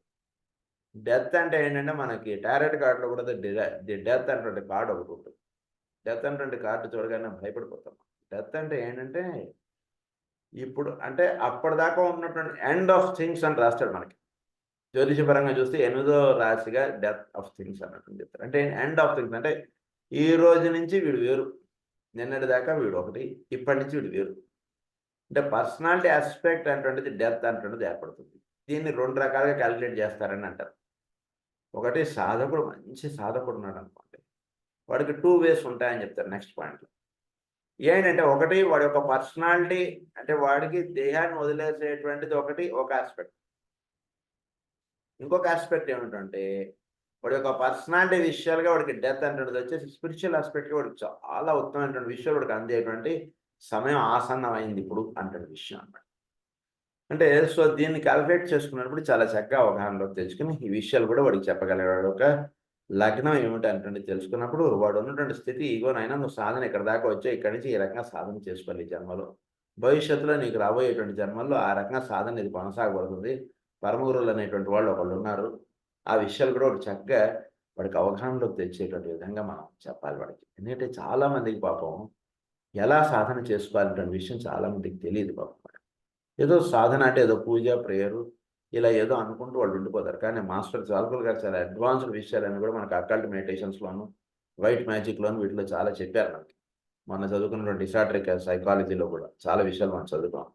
డెత్ అంటే ఏంటంటే మనకి టారెట్ కార్డ్‌లో కూడా ది డెత్ అనేటువంటి కార్డ్ ఒకటి ఉంటుంది. డెత్ అనేటువంటి కార్డ్ చూడగానే భయపడిపోతాం. డెత్ అంటే ఏంటంటే ఇప్పుడు అంటే అప్పటిదాకా ఉన్నటువంటి ఎండ్ ఆఫ్ థింగ్స్ అని రాస్తాడు మనకి. జ్యోతిషపరంగా చూస్తే 8దో రాశిగా డెత్ ఆఫ్ థింగ్స్ అన్నట్టు చెప్తారు. అంటే ఎండ్ ఆఫ్ థింగ్స్ అంటే ఈ రోజు నుంచి వీడు వేరు. నిన్నటి దాకా వీడు ఒకటి. ఇప్పటి నుంచి వీడు వేరు. అంటే పర్సనాలిటీ ఆస్పెక్ట్ అటువంటిది డెత్ అటువంటిది ఏర్పడుతుంది. దీన్ని 2 రకాలుగా కాలిక్యులేట్ చేస్తారని అంటారు. ఒకటి సాధకుడు మంచి సాధకుడు ఉన్నాడనుకోండి. వాడికి 2 వేస్ ఉంటాయని చెప్తారు నెక్స్ట్ పాయింట్‌లో. ఏంటంటే ఒకటి వాడి యొక్క పర్సనాలిటీ అంటే వాడికి దేహాన్ని వదిలేసేటువంటిది ఒకటి ఒక ఆస్పెక్ట్. ఇంకొక ఆస్పెక్ట్ ఏమిటంటే వాడి యొక్క పర్సనాలిటీ విషయాలుగా వాడికి డెత్ అంటున్నది వచ్చేసి స్పిరిచువల్ ఆస్పెక్ట్‌గా వాడికి చాలా ఉత్తమమైనటువంటి విషయాలు వాడికి అందేటువంటి సమయం ఆసన్నమైంది ఇప్పుడు అంటున్న విషయం అన్నమాట. అంటే సో దీన్ని కాలిక్యులేట్ చేసుకున్నప్పుడు చాలా చక్కగా అవగాహనలోకి తెచ్చుకొని ఈ విషయాలు కూడా వాడికి చెప్పగలిగాడు. ఒక లగ్నం ఏమిటి అంటే తెలుసుకున్నప్పుడు వాడు ఉన్నటువంటి స్థితి ఇగో నాయనా నువ్వు సాధన ఇక్కడ దాకా వచ్చావు. ఇక్కడి నుంచి ఈ రకంగా సాధన చేసుకోవాలి ఈ జన్మలో. భవిష్యత్తులో నీకు రాబోయేటువంటి జన్మల్లో ఆ రకంగా సాధన ఇది కొనసాగబడుతుంది. పరమగురువులు అనేటువంటి వాళ్ళు ఒకళ్ళున్నారు. ఆ విషయాలు కూడా వాడు చక్కగా వాడికి అవగాహనలోకి తెచ్చేటువంటి విధంగా మనం చెప్పాలి వాడికి. ఎందుకంటే చాలా మందికి పాపం ఎలా సాధన చేసుకోవాలనేటువంటి విషయం చాలా మందికి తెలీదు పాపం. ఏదో సాధన అంటే ఏదో పూజ, ప్రేయరు ఇలా ఏదో అనుకుంటూ వాళ్ళు ఉండిపోతారు. కానీ మాస్టర్ చాల్కుల్ గారు చాలా అడ్వాన్స్డ్ విషయాలన్నీ కూడా మనకు అకల్ట్ మెడిటేషన్స్‌లోను, వైట్ మ్యాజిక్‌లోను వీటిలో చాలా చెప్పారు మనకి. మొన్న చదువుకున్నటువంటి డిసార్ట్రిక్ సైకాలజీలో కూడా చాలా విషయాలు మనం చదువుకున్నాం.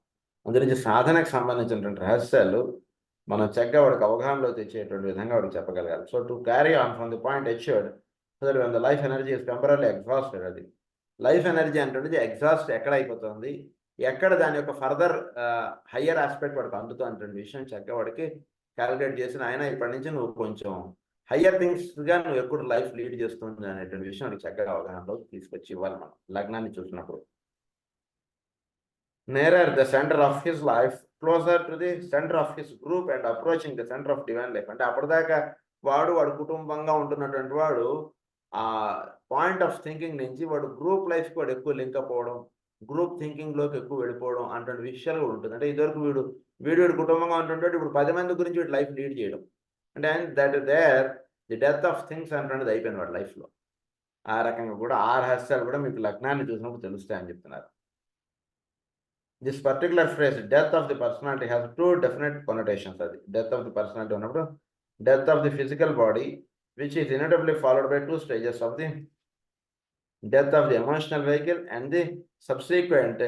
అందు నుంచి సాధనకు సంబంధించినటువంటి రహస్యాలు మనం చక్కగా వాడికి అవగాహనలోకి తెచ్చేటువంటి విధంగా వాడికి చెప్పగలగాలి. So to carry on from the point achieved so that when the life energy is temporarily exhausted అది. లైఫ్ ఎనర్జీ అంటున్నది ఎగ్జాస్ట్ ఎక్కడ అయిపోతుంది? ఎక్కడ దాని యొక్క ఫర్దర్ హయ్యర్ ఆస్పెక్ట్ వాడికి అందుతున్నటువంటి విషయం చక్కగా వాడికి కాలిక్యులేట్ చేసి నాయన ఇప్పటి నుంచి నువ్వు కొంచెం హయ్యర్ థింగ్స్‌గా నువ్వు ఎక్కువ లైఫ్ లీడ్ చేస్తుంది అనేటువంటి విషయం వాడికి చక్కగా అవగాహనలోకి తీసుకొచ్చి ఇవ్వాలి మనం లగ్నాన్ని చూసినప్పుడు. Nearer the center of his life, closer to the center of his group and approaching the center of divine life. అంటే అప్పటిదాకా వాడు కుటుంబంగా ఉంటున్నటువంటి వాడు ఆ పాయింట్ ఆఫ్ థింకింగ్ నుంచి వాడు గ్రూప్ లైఫ్‌కి వాడు ఎక్కువ లింకప్ అవ్వడం, గ్రూప్ థింకింగ్‌లోకి ఎక్కువ వెళ్ళిపోవడం అటువంటి విషయాలు కూడా ఉంటుంది. అంటే ఇదివరకు వీడు కుటుంబంగా ఉంటుంటాడు. ఇప్పుడు 10 మంది గురించి వీడు లైఫ్ లీడ్ చేయడం. అంటే that there the death of things అంటున్నది అయిపోయింది వాడి లైఫ్‌లో. ఆ రకంగా కూడా ఆ రహస్యాలు కూడా మీకు లగ్నాన్ని చూసినప్పుడు తెలుస్తాయని చెప్తున్నారు. This particular phrase, death of the personality, has 2 definite connotations. Death of the personality ఉన్నప్పుడు death of the physical body, which is inevitably followed by 2 stages of the death of the emotional vehicle and the subsequent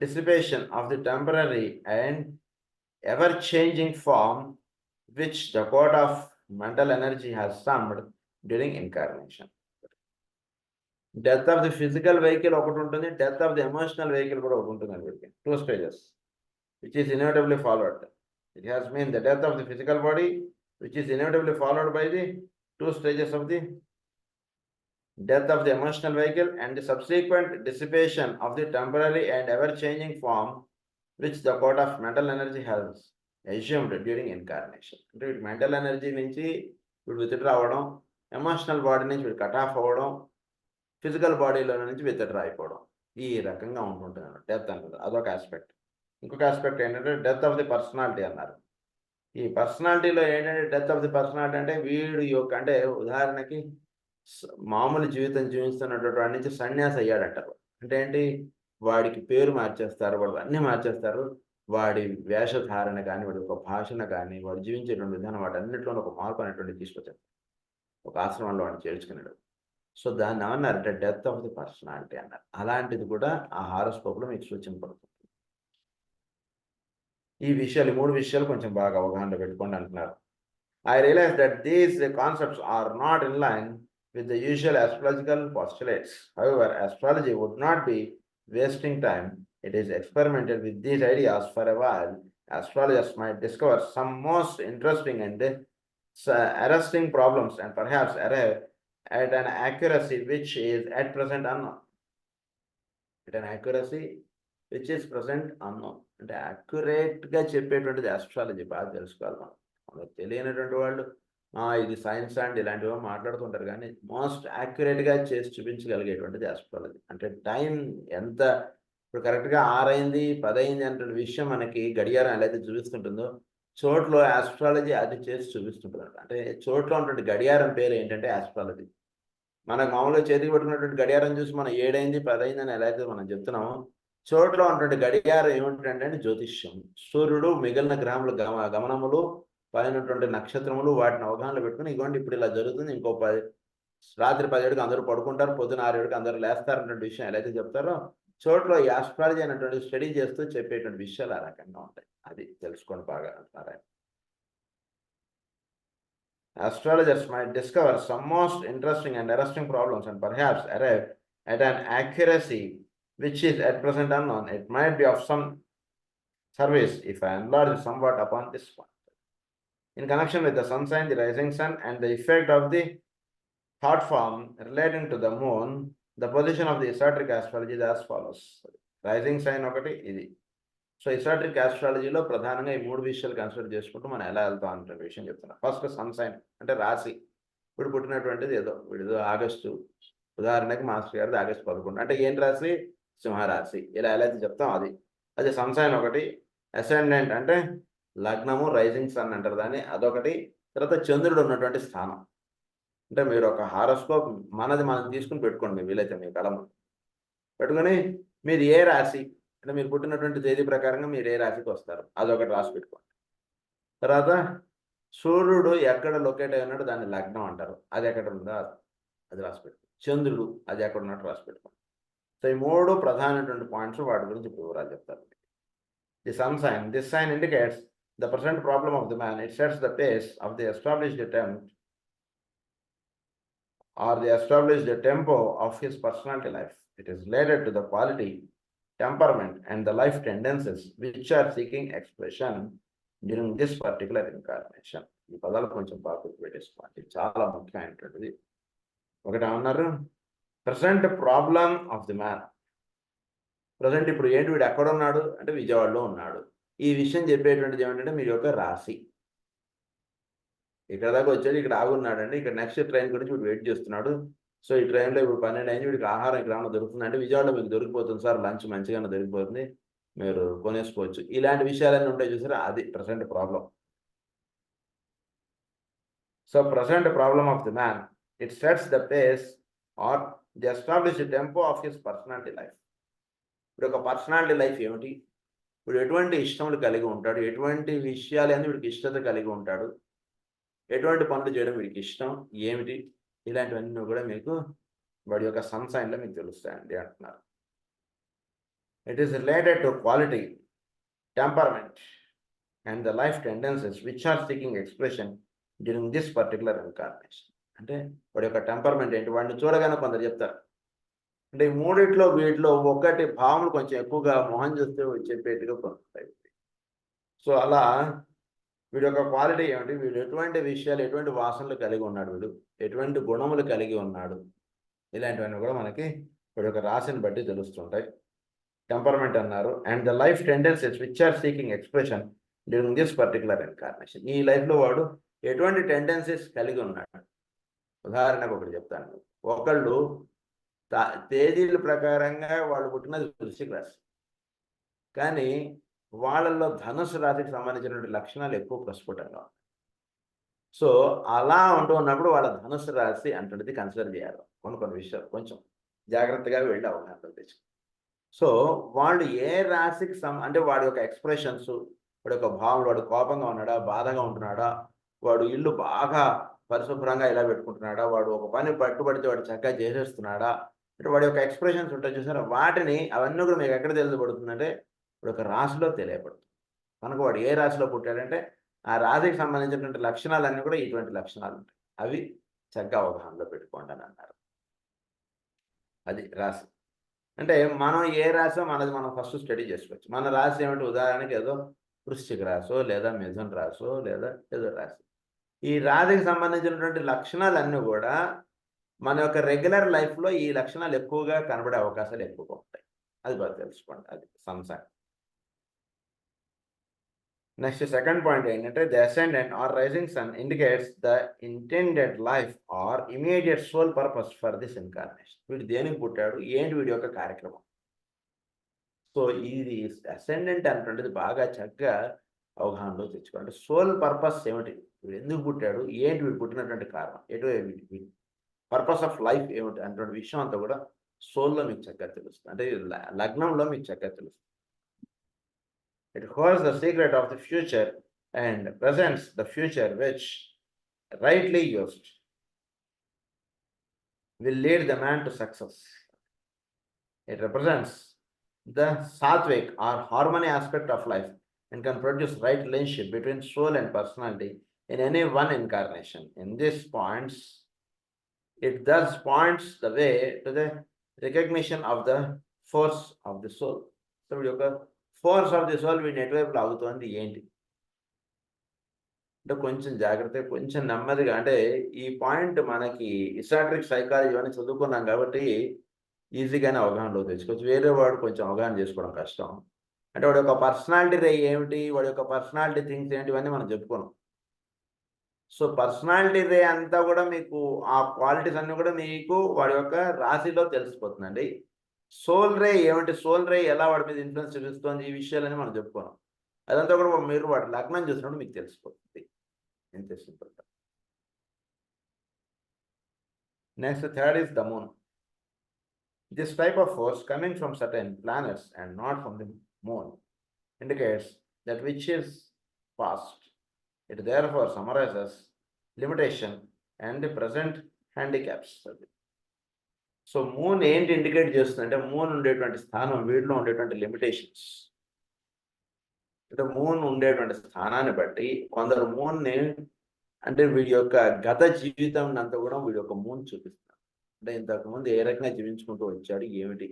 dissipation of the temporary and ever-changing form which the quota of mental energy has summed during incarnation. Death of the physical vehicle ఒకటి ఉంటుంది, death of the emotional vehicle కూడా ఒకటి ఉంటుంది వీడికి. 2 stages, which is inevitably followed. It has been the death of the physical body, which is inevitably followed by the 2 stages of the death of the emotional vehicle and the subsequent dissipation of the temporary and ever-changing form which the quota of mental energy has assumed during incarnation. అంటే వీడు mental energy నుంచి వీడు withdraw అవ్వడం, emotional body నుంచి వీడు cut off అవ్వడం, physical బాడీలో నుంచి విత్డ్రా అయిపోవడం, ఈ రకంగా ఉంటుంటుంది డెత్ అన్నది. అదొక ఆస్పెక్ట్. ఇంకొక ఆస్పెక్ట్ ఏంటంటే డెత్ ఆఫ్ ది పర్సనాలిటీ అన్నారు. ఈ పర్సనాలిటీలో ఏంటంటే డెత్ ఆఫ్ ది పర్సనాలిటీ అంటే వీడు యొక్క అంటే ఉదాహరణకి మామూలు జీవితం జీవిస్తున్నటువంటి వాడి నుంచి సన్యాసి అయ్యాడంటారు. అంటే ఏంటి, వాడికి పేరు మార్చేస్తారు, వాడు అన్నీ మార్చేస్తారు, వాడి వేషధారణ కానీ, వాడి ఒక భాషణ కానీ, వాడు జీవించేటువంటి విధానం, వాటి అన్నింటిలోనూ ఒక మార్పు అనేటువంటిది తీసుకొచ్చారు. ఒక ఆశ్రమంలో వాడిని చేర్చుకున్నాడు. సో దాన్ని ఏమన్నారంటే డెత్ ఆఫ్ ది పర్సనాలిటీ అన్నారు. అలాంటిది కూడా ఆ హారోస్కోప్లో మీకు సూచించబడుతుంది. ఈ విషయాలు 3 విషయాలు కొంచెం బాగా అవగాహనలో పెట్టుకోండి అంటున్నారు. I realize that these concepts are not in line with the usual astrological postulates. However, astrology would not be wasting time. It is experimented with these ideas for a while. Astrologers might discover some most interesting and arresting problems and perhaps arrive at an accuracy which is at present unknown. At an accuracy which is present unknown. అంటే యాక్యురేట్గా చెప్పేటువంటిది astrology. బాగా తెలుసుకోవాలి మనం. మనకు తెలియనటువంటి వాళ్ళు ఇది science and ఇలాంటివి మాట్లాడుతుంటారు, కానీ మోస్ట్ యాక్యురేట్గా చేసి చూపించగలిగేటువంటిది ఆస్ట్రాలజీ. అంటే టైం ఎంత ఇప్పుడు కరెక్ట్గా 6 అయింది 10 అయింది అంటే విషయం మనకి గడియారం ఎలా అయితే చూపిస్తుంటుందో, చోట్లో ఆస్ట్రాలజీ అది చేసి చూపిస్తుంటుంది. అంటే చోట్లో ఉన్నటువంటి గడియారం పేరు ఏంటంటే ఆస్ట్రాలజీ. మనకు మామూలుగా చేతికి పెట్టుకున్నటువంటి గడియారం చూసి మనం 7 అయింది 10 అయింది అని ఎలా అయితే మనం చెప్తున్నామో, చోట్లో ఉన్నటువంటి గడియారం ఏమిటంటే జ్యోతిష్యం. సూర్యుడు, మిగిలిన గ్రహముల గమనములు, పైనటువంటి నక్షత్రములు, వాటిని అవగాహనలో పెట్టుకుని ఇగోండి ఇప్పుడు ఇలా జరుగుతుంది, ఇంకో రాత్రి 10 అందరూ పడుకుంటారు, పొద్దున 6 అందరూ లేస్తారు అన్నటువంటి విషయం ఎలా అయితే చెప్తారో, చోట్లో ఈ ఆస్ట్రాలజీ అనేటువంటి స్టడీ చేస్తూ చెప్పేటువంటి విషయాలు ఆ రకంగా ఉంటాయి. అది తెలుసుకోండి బాగా అంటున్నారు ఆయన. Astrologers might discover some most interesting and arresting problems and perhaps arrive at an accuracy which is at present unknown. It might be of some service if I enlarge somewhat upon this point. In connection with the sun sign, the rising sun, and the effect of the thought form relating to the moon, the position of the esoteric astrology is as follows. Rising sign ఒకటి ఇది. So esoteric ఆస్ట్రాలజీలో ప్రధానంగా ఈ 3 విషయాలు consider చేసుకుంటూ మనం ఎలా వెళ్తాం అంటే విషయం చెప్తున్నాం. ఫస్ట్ సన్ సైన్ అంటే రాశి. ఇప్పుడు పుట్టినటువంటిది వీడిదో ఆగస్టు, ఉదాహరణకి మాస్టర్ గారిది ఆగస్టు 11 అంటే ఏం రాశి? సింహరాశి. ఇలా ఎలా అయితే చెప్తాం అది సన్ సైన్ ఒకటి. అసెండెంట్ అంటే లగ్నము, రైజింగ్ సన్ అంటారు దాన్ని, అదొకటి. తర్వాత చంద్రుడు ఉన్నటువంటి స్థానం. అంటే మీరు ఒక హారోస్కోప్ మనం తీసుకుని పెట్టుకోండి, మీరు వీలైతే మీ కళ పెట్టుకొని మీరు ఏ రాశి అంటే మీరు పుట్టినటువంటి తేదీ ప్రకారంగా మీరు ఏ రాశికి వస్తారు అదొకటి రాసి పెట్టుకోండి. తర్వాత సూర్యుడు ఎక్కడ లొకేట్ అయి ఉన్నాడు దాన్ని లగ్నం అంటారు, అది ఎక్కడ ఉందో అది రాసి పెట్టుకోండి. చంద్రుడు అది ఎక్కడ ఉన్నట్టు రాసి పెట్టుకోండి. సో ఈ 3 ప్రధానమైనటువంటి పాయింట్స్, వాటి గురించి ఇప్పుడు వివరాలు చెప్తారు. The sun sign. This sign indicates the present problem of the man. It sets the pace of the established attempt or the established tempo of his personality life. It is related to the quality, temperament and the life tendencies which are seeking expression during this particular incarnation. ఈ పదాలు కొంచెం బాగా గుర్తుపెట్టేసుకోండి, చాలా ముఖ్యమైనటువంటిది. ఒకటి ఏమన్నారు? Present problem of the man. Present ఇప్పుడు ఏంటి, వీడు ఎక్కడ ఉన్నాడు అంటే విజయవాడలో ఉన్నాడు. ఈ విషయం చెప్పేటువంటిది ఏమిటంటే మీరు యొక్క రాశి. ఇక్కడ దాకా వచ్చాడు, ఇక్కడ ఆగున్నాడండి, ఇక్కడ నెక్స్ట్ ట్రైన్ గురించి వీడు వెయిట్ చేస్తున్నాడు. సో ఈ ట్రైన్లో ఇప్పుడు 12 అయింది, వీడికి ఆహారం ఇక్కడ ఏమైనా దొరుకుతుంది అంటే విజయవాడలో మీకు దొరికిపోతుంది సార్, లంచ్ మంచిగానే దొరికిపోతుంది, మీరు కొనేసుకోవచ్చు. ఇలాంటి విషయాలన్నీ ఉంటాయి చూసారా, అది present problem. So present problem of the man, it sets the pace or the established tempo of his personality life. ఇప్పుడు ఒక పర్సనాలిటీ లైఫ్ ఏమిటి, ఇప్పుడు ఎటువంటి ఇష్టములు కలిగి ఉంటాడు, ఎటువంటి విషయాలు అని వీడికి ఇష్టత కలిగి ఉంటాడు, ఎటువంటి పనులు చేయడం వీడికి ఇష్టం ఏమిటి, ఇలాంటివన్నీ కూడా మీకు వాడి యొక్క సన్ సైన్లో మీకు తెలుస్తాయండి అంటున్నారు. It is related to quality, temperament and the life tendencies which are seeking expression during this particular incarnation. అంటే వాడి యొక్క టెంపర్మెంట్ ఏంటి, వాడిని చూడగానే కొందరు చెప్తారు. అంటే ఈ మూడిట్లో వీటిలో ఒకటి భావనలు కొంచెం ఎక్కువగా మొహం చూస్తే చెప్పేట్టుగా కొంటాయి. సో అలా వీడి యొక్క క్వాలిటీ ఏమిటి, వీడు ఎటువంటి విషయాలు, ఎటువంటి వాసనలు కలిగి ఉన్నాడు, వీడు ఎటువంటి గుణములు కలిగి ఉన్నాడు, ఇలాంటివన్నీ కూడా మనకి వీడి యొక్క రాశిని బట్టి తెలుస్తుంటాయి. టెంపర్మెంట్ అన్నారు, and the life tendencies which are seeking expression during this particular incarnation. ఈ లైఫ్లో వాడు ఎటువంటి టెండెన్సీస్ కలిగి ఉన్నాడు. ఉదాహరణకు ఒకటి చెప్తాను. ఒకళ్ళు తేదీల ప్రకారంగా వాళ్ళు పుట్టినది వృశ్చిక రాశి, కానీ వాళ్ళల్లో ధనుసు రాశికి సంబంధించినటువంటి లక్షణాలు ఎక్కువ ప్రస్ఫుటంగా ఉన్నాయి. సో అలా ఉంటూ ఉన్నప్పుడు వాళ్ళ ధనుసు రాశి అంటున్నది కన్సిడర్ చేయాలి. కొన్ని విషయాలు కొంచెం జాగ్రత్తగా వెళ్ళి అవగాహన తెచ్చు. సో వాళ్ళు ఏ రాశికి అంటే వాడి యొక్క ఎక్స్ప్రెషన్స్, వాడి యొక్క భావనలు, వాడు కోపంగా ఉన్నాడా, బాధగా ఉంటున్నాడా, వాడు ఇల్లు బాగా పరిశుభ్రంగా ఇలా పెట్టుకుంటున్నాడా, వాడు ఒక పని పట్టుబడితే వాడు చక్కగా చేసేస్తున్నాడా, అంటే వాడి యొక్క ఎక్స్ప్రెషన్స్ ఉంటాయి చూసారా, వాటిని అవన్నీ కూడా మీకు ఎక్కడ తెలియబడుతుందంటే ఇప్పుడు ఒక రాశిలో తెలియబడుతుంది. కనుక వాడు ఏ రాశిలో పుట్టాడంటే ఆ రాశికి సంబంధించినటువంటి లక్షణాలన్నీ కూడా ఇటువంటి లక్షణాలు ఉంటాయి. అవి చక్కగా అవగాహనలో పెట్టుకోండి అని అన్నారు. అది రాశి అంటే మనం ఏ రాశో మనది మనం ఫస్ట్ స్టడీ చేసుకోవచ్చు. మన రాశి ఏమిటి, ఉదాహరణకి ఏదో వృశ్చిక రాశో లేదా మిథున రాశో లేదా ఏదో రాశి. ఈ రాశికి సంబంధించినటువంటి లక్షణాలన్నీ కూడా మన యొక్క రెగ్యులర్ లైఫ్లో ఈ లక్షణాలు ఎక్కువగా కనబడే అవకాశాలు ఎక్కువగా ఉంటాయి. అది బాగా తెలుసుకోండి. అది సంసారం. నెక్స్ట్ సెకండ్ పాయింట్ ఏంటంటే the ascendant or rising sun indicates the intended life or immediate soul purpose for this incarnation. వీడు దేనికి పుట్టాడు, ఏంటి వీడి యొక్క కార్యక్రమం. సో ఇది అసెండెంట్ అనేటువంటిది బాగా చక్కగా అవగాహనలో తెచ్చుకోండి. సోల్ పర్పస్ ఏమిటి, వీడు ఎందుకు పుట్టాడు, ఏంటి వీడు పుట్టినటువంటి కారణం, వీడి పర్పస్ ఆఫ్ లైఫ్ ఏమిటి అనేటువంటి విషయం అంతా కూడా సోల్లో మీకు చక్కగా తెలుస్తుంది. అంటే లగ్నంలో మీకు చక్కగా తెలుస్తుంది. It holds the secret of the future and presents the future which, rightly used, will lead the man to success. It represents the sattvic or harmony aspect of life and can produce right relationship between soul and personality in any one incarnation. In this points, it thus points the way to the recognition of the force of the soul. So, force of the soul వీడిని ఎటువైపు లాగుతోంది ఏంటి అంటే కొంచెం జాగ్రత్తగా, కొంచెం నెమ్మదిగా. అంటే ఈ పాయింట్ మనకి ఇసాట్రిక్ సైకాలజీ అని చదువుకున్నాం కాబట్టి ఈజీగానే అవగాహనలో తెచ్చుకోవచ్చు. వేరే వాడు కొంచెం అవగాహన చేసుకోవడం కష్టం. అంటే వాడి యొక్క పర్సనాలిటీ రే ఏమిటి, వాడి యొక్క పర్సనాలిటీ థింగ్స్ ఏంటి, ఇవన్నీ మనం చెప్పుకున్నాం. సో పర్సనాలిటీ రే అంతా కూడా మీకు ఆ క్వాలిటీస్ అన్నీ కూడా మీకు వాడి యొక్క రాశిలో తెలిసిపోతుందండి. సోల్ రే ఏమిటి, సోల్ రే ఎలా వాడి మీద ఇన్ఫ్లుయెన్స్ చూపిస్తుంది, ఈ విషయాలని మనం చెప్పుకున్నాం. అదంతా కూడా మీరు వాడి లగ్నం చూసినప్పుడు మీకు తెలిసిపోతుంది. ఎంత simple. Next third is the moon. This type of force coming from certain planets and not from the moon indicates that which is past. It therefore summarises limitation and the present handicaps. So moon ఏంటి indicate చేస్తుందంటే moon ఉండేటువంటి స్థానం, వీటిలో ఉండేటువంటి limitations. అంటే moon ఉండేటువంటి స్థానాన్ని బట్టి కొందరు మూన్ని అంటే వీడి యొక్క గత జీవితం అంతా కూడా వీడి యొక్క మూన్ చూపిస్తారు. అంటే ఇంతకుముందు ఏ రకంగా జీవించుకుంటూ వచ్చాడు ఏమిటి.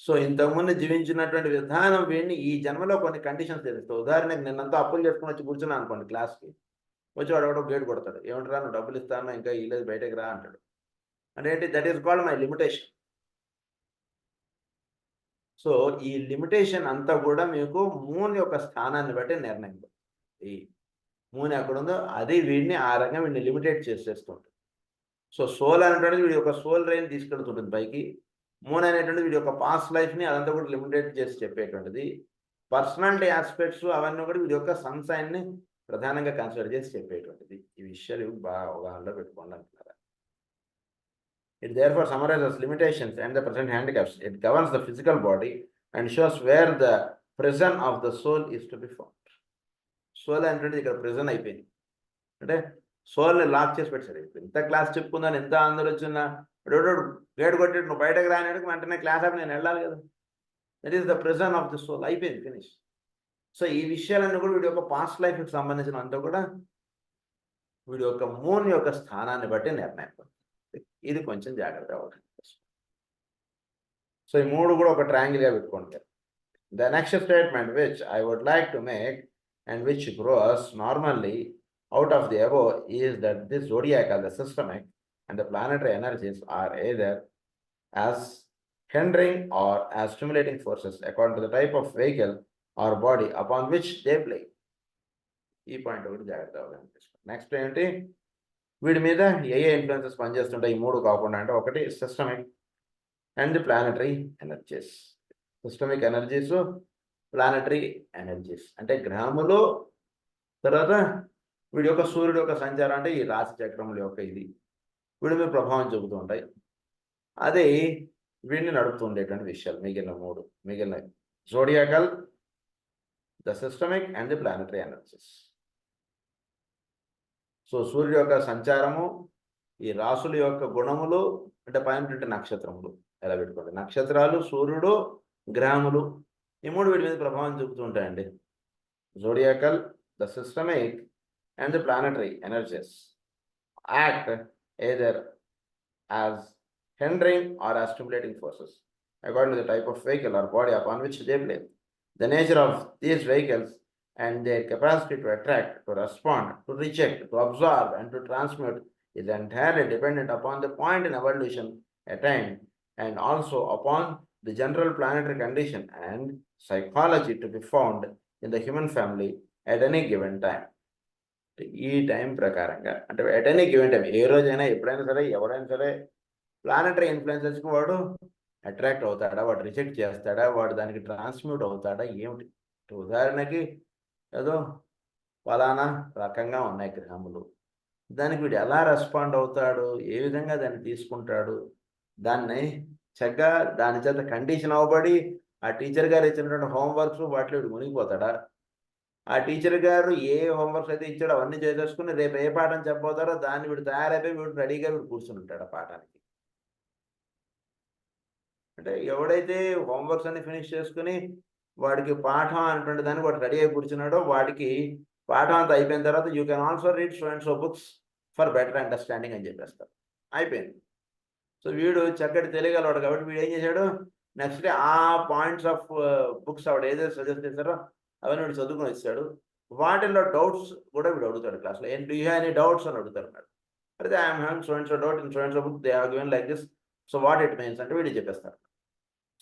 సో ఇంతకుముందు జీవించినటువంటి విధానం వీడిని ఈ జన్మలో కొన్ని కండిషన్స్ తెలుస్తాయి. ఉదాహరణకి నిన్నంతా అప్పులు చేసుకుని వచ్చి కూర్చున్నాను అనుకోండి క్లాస్కి, వచ్చి వాడు ఎవడో గేట్ కొడతాడు, ఏమంటారా నువ్వు డబ్బులు ఇస్తాను ఇంకా ఇలేదు బయటకు రా అంటాడు. అంటే ఏంటి, that is called my limitation. So ఈ లిమిటేషన్ అంతా కూడా మీకు మూన్ యొక్క స్థానాన్ని బట్టి నిర్ణయం. ఈ మూన్ ఎక్కడుందో అది వీడిని ఆ రకంగా వీడిని లిమిటేట్ చేసేస్తుంటుంది. సో సోల్ అనేటువంటిది వీడి యొక్క సోల్ రేంజ్ తీసుకెళ్తుంటుంది పైకి. మూన్ అనేటువంటిది వీడి యొక్క పాస్ట్ లైఫ్ని అదంతా కూడా లిమిటేట్ చేసి చెప్పేటువంటిది. పర్సనాలిటీ ఆస్పెక్ట్స్ అవన్నీ కూడా వీడి యొక్క సన్సైన్ని ప్రధానంగా కన్సిడర్ చేసి చెప్పేటువంటిది. ఈ విషయాలు బాగా అవగాహనలో పెట్టుకోండి అంటున్నారు. It therefore summarizes limitations and the present handicaps. It governs the physical body and shows where the prison of the soul is to be found. Soul అంటే ఇక్కడ ప్రిజన్ అయిపోయింది. అంటే సోల్ని లాక్ చేసి పెట్టారు. ఇంత క్లాస్ చెప్పుకుందని ఎంత అందరూ వచ్చిన గేట్ కొట్టి నువ్వు బయటకు రాని వెంటనే క్లాస్ ఆపి నేను వెళ్ళాలి కదా. That is the prison of the soul. అయిపోయింది, ఫినిష్. సో ఈ విషయాలన్నీ కూడా వీడి యొక్క పాస్ట్ లైఫ్కి సంబంధించిన అంతా కూడా వీడి యొక్క మూన్ యొక్క స్థానాన్ని బట్టి నిర్ణయం. ఇది కొంచెం జాగ్రత్తగా ఉంటుంది. సో ఈ మూడు కూడా ఒక ట్రయాంగిల్గా పెట్టుకోండి. The next statement which I would like to make and which grows normally out of the above is that this zodiacal, the systemic, and the planetary energies are either as hindering or as stimulating forces according to the type of vehicle or body upon which they play. ఈ point ఒకటి జాగ్రత్తగా కనిపిస్తుంది. Next ఏంటి, వీడి మీద ఏ influences పనిచేస్తుంటాయి ఈ మూడు కాకుండా అంటే, ఒకటి systemic and planetary energies. Systemic energies, planetary energies అంటే గ్రహములు, తర్వాత వీడి యొక్క సూర్యుడు యొక్క సంచారం అంటే ఈ రాశి చక్రముల యొక్క ఇది వీడి మీద ప్రభావం చూపుతూ ఉంటాయి. అది వీడిని నడుపుతుండేటువంటి విషయాలు మిగిలిన జోడియాకల్, the systemic and the planetary energies. So సూర్యుడు యొక్క సంచారము, ఈ రాసుల యొక్క గుణములు అంటే పైన నక్షత్రములు ఎలా పెట్టుకోండి, నక్షత్రాలు, సూర్యుడు, గ్రహములు ఈ మూడు వీటి మీద ప్రభావం చూపుతూ ఉంటాయండి. జోడియాకల్, the systemic and the planetary energies act either as hindering or as stimulating forces according to the type of vehicle or body upon which they play. The nature of these vehicles and their capacity to attract, to respond, to reject, to absorb and to transmute is entirely dependent upon the point in evolution attained and also upon the general planetary condition and psychology to be found in the human family at any given time. ఈ time ప్రకారంగా అంటే at any given time, ఏ రోజైనా ఎప్పుడైనా సరే ఎవరైనా సరే planetary ఇన్ఫ్లుయెన్సెస్కి వాడు attract అవుతాడా, వాడు రిజెక్ట్ చేస్తాడా, వాడు దానికి ట్రాన్స్మ్యూట్ అవుతాడా ఏమిటి. ఉదాహరణకి ఏదో ఫలానా రకంగా ఉన్నాయి గ్రహములు, దానికి వీడు ఎలా రెస్పాండ్ అవుతాడు, ఏ విధంగా దాన్ని తీసుకుంటాడు, దాన్ని చక్కగా దాని చేత కండిషన్ అవ్వబడి ఆ టీచర్ గారు ఇచ్చినటువంటి హోంవర్క్స్ వాటిలో వీడు మునిగిపోతాడా, ఆ టీచర్ గారు ఏ హోంవర్క్స్ అయితే ఇచ్చాడో అవన్నీ చేసేసుకుని రేపు ఏ పాఠం చెప్పబోతారో దాన్ని వీడు తయారైపోయి వీడు రెడీగా వీడు కూర్చుని ఉంటాడు ఆ పాఠానికి. అంటే ఎవడైతే హోంవర్క్స్ అన్ని ఫినిష్ చేసుకుని వాడికి పాఠం అనేటువంటి దానికి వాడు రెడీ అయి కూర్చున్నాడో వాడికి పాఠం అంతా అయిపోయిన తర్వాత you can also read so and so books for better understanding అని చెప్పేస్తారు, అయిపోయింది. సో వీడు చక్కటి తెలియగలవాడు కాబట్టి వీడు ఏం చేశాడు, నెక్స్ట్ డే ఆ పాయింట్స్ ఆఫ్ బుక్స్ ఆవిడ ఏదైతే సజెస్ట్ చేశారో అవన్నీ వీడు చదువుకుని వచ్చాడు. వాటిల్లో డౌట్స్ కూడా వీడు అడుగుతాడు క్లాస్లో, ఏం do you have any doubts అని అడుగుతారు మేడం. అయితే I'm having so and so doubt in so and so book, they have given like this, so what it means అంటే వీడు చెప్పేస్తారు.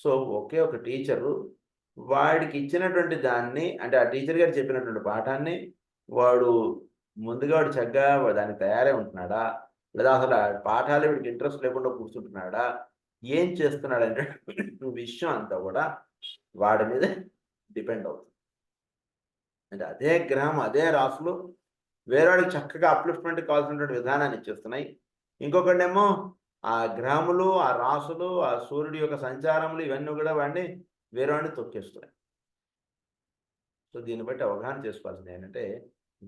సో ఒకే ఒక టీచరు వాడికి ఇచ్చినటువంటి దాన్ని అంటే ఆ టీచర్ గారు చెప్పినటువంటి పాఠాన్ని వాడు ముందుగా వాడు చక్కగా దానికి తయారై ఉంటున్నాడా, లేదా అసలు ఆ పాఠాలు వీడికి ఇంట్రెస్ట్ లేకుండా కూర్చుంటున్నాడా, ఏం చేస్తున్నాడు అంటే విషయం అంతా కూడా వాడి మీద డిపెండ్ అవుతుంది. అంటే అదే గ్రహం, అదే రాసులు వేరేవాడికి చక్కగా అప్లిఫ్ట్మెంట్ కావాల్సినటువంటి విధానాన్ని ఇచ్చేస్తున్నాయి. ఇంకొకటేమో ఆ గ్రహములు, ఆ రాసులు, ఆ సూర్యుడి యొక్క సంచారములు ఇవన్నీ కూడా వాడిని వేరేవాడిని తొక్కేస్తున్నాయి. సో దీన్ని బట్టి అవగాహన చేసుకోవాల్సింది ఏంటంటే